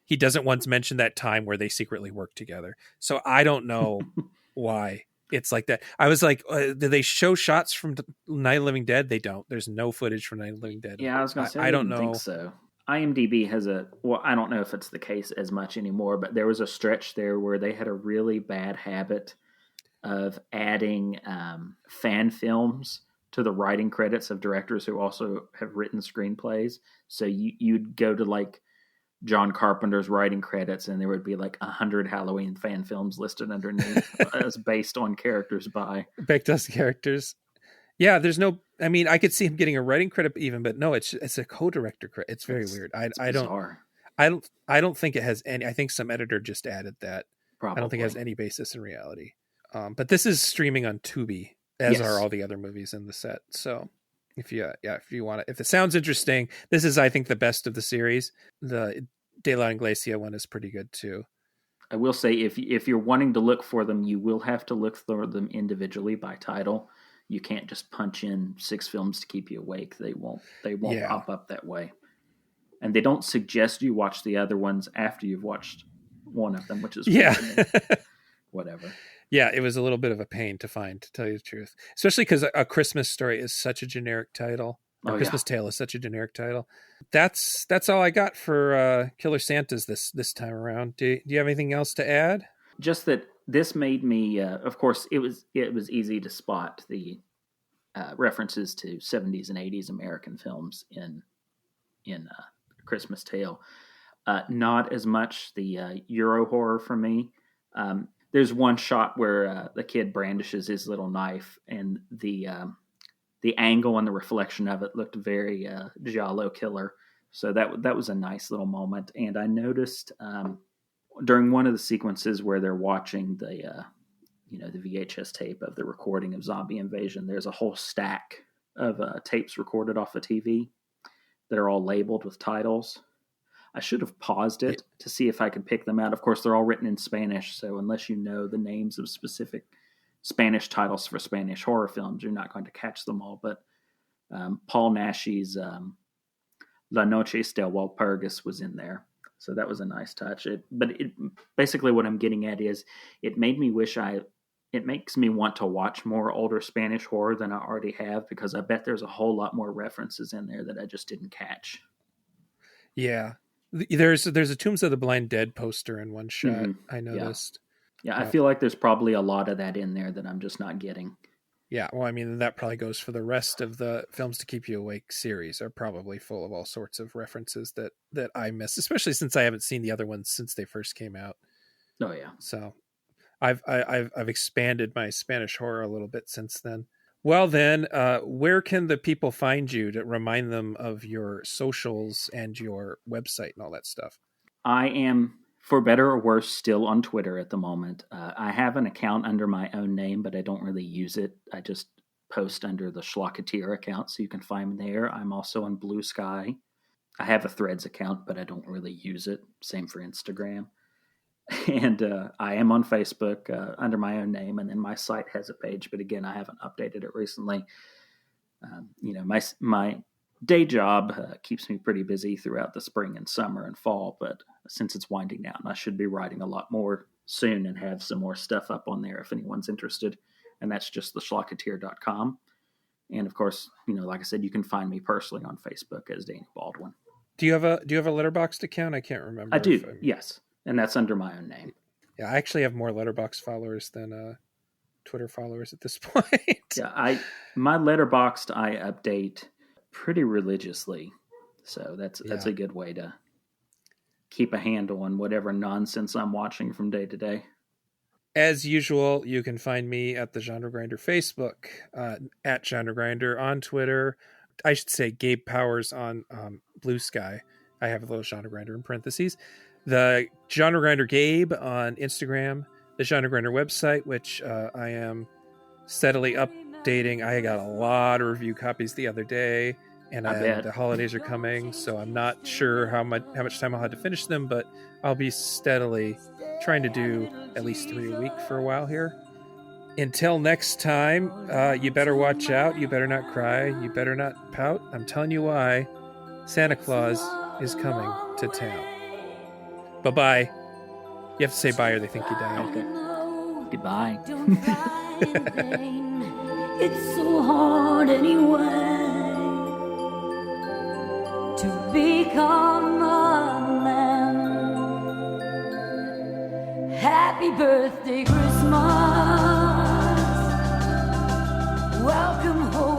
He doesn't once mention that time where they secretly worked together. So I don't know why it's like that. I was like, do they show shots from Night of the Living Dead? They don't. There's no footage from Night of the Living Dead. Yeah, I was gonna say I I don't didn't think know. so. IMDb has I don't know if it's the case as much anymore, but there was a stretch there where they had a really bad habit of adding fan films to the writing credits of directors who also have written screenplays. So you'd go to like John Carpenter's writing credits, and there would be like 100 Halloween fan films listed underneath as based on characters by. Baked us characters. Yeah, there's no. I mean, I could see him getting a writing credit even, but no, it's a co-director credit. It's very weird. It's bizarre. I don't think it has any. I think some editor just added that. I don't think it has Probably. any basis in reality. But this is streaming on Tubi, as are Yes. all the other movies in the set. So if you want it, if it sounds interesting, this is, I think, the best of the series. The De La Iglesia one is pretty good too. I will say if you're wanting to look for them, you will have to look for them individually by title. You can't just punch in 6 films to keep you awake. They won't Yeah. pop up that way. And they don't suggest you watch the other ones after you've watched one of them, which is Yeah. whatever. Yeah, it was a little bit of a pain to find, to tell you the truth. Especially because A Christmas Story is such a generic title. Or Christmas Tale is such a generic title. That's all I got for Killer Santas this time around. Do you have anything else to add? Just that this made me. Of course, it was easy to spot the references to 70s and 80s American films in Christmas Tale. Not as much the Euro horror for me. There's one shot where the kid brandishes his little knife, and the angle and the reflection of it looked very Giallo killer. So that was a nice little moment. And I noticed during one of the sequences where they're watching the VHS tape of the recording of Zombie Invasion, there's a whole stack of tapes recorded off a TV that are all labeled with titles. I should have paused it to see if I could pick them out. Of course, they're all written in Spanish, so unless you know the names of specific Spanish titles for Spanish horror films, you're not going to catch them all. But Paul Nashi's La Noche del Walpurgis was in there, so that was a nice touch. But basically what I'm getting at is it made me wish it makes me want to watch more older Spanish horror than I already have, because I bet there's a whole lot more references in there that I just didn't catch. Yeah. There's a Tombs of the Blind Dead poster in one shot. Mm-hmm. I noticed. Yeah, I feel like there's probably a lot of that in there that I'm just not getting. Yeah, well, I mean, that probably goes for the rest of the Films to Keep You Awake series, are probably full of all sorts of references that I miss, especially since I haven't seen the other ones since they first came out. Oh yeah. So I've expanded my Spanish horror a little bit since then. Well, then, where can the people find you to remind them of your socials and your website and all that stuff? I am, for better or worse, still on Twitter at the moment. I have an account under my own name, but I don't really use it. I just post under the Schlocketeer account, so you can find me there. I'm also on Blue Sky. I have a Threads account, but I don't really use it. Same for Instagram. And I am on Facebook under my own name, and then my site has a page, but again, I haven't updated it recently. My day job keeps me pretty busy throughout the spring and summer and fall, but since it's winding down, I should be writing a lot more soon and have some more stuff up on there if anyone's interested. And that's just theschlocketeer.com. And of course, like I said, you can find me personally on Facebook as Daniel Baldwin. Do you have a Letterboxd account? I can't remember. I do, yes. And that's under my own name. Yeah, I actually have more Letterboxd followers than Twitter followers at this point. Yeah, my Letterboxd I update pretty religiously. So that's a good way to keep a handle on whatever nonsense I'm watching from day to day. As usual, you can find me at the Genre Grinder Facebook, at Genre Grinder on Twitter. I should say Gabe Powers on Blue Sky. I have a little Genre Grinder in parentheses. The Genre Grinder Gabe on Instagram. The Genre Grinder website, which I am steadily updating. I got a lot of review copies the other day, and the holidays are coming, so I'm not sure how much time I'll have to finish them, but I'll be steadily trying to do at least 3 a week for a while here. Until next time, you better watch out. You better not cry. You better not pout. I'm telling you why. Santa Claus is coming to town. Bye-bye. You have to say bye or they think you died. Okay. Goodbye. It's so hard anyway to become a man. Happy birthday, Christmas. Welcome home.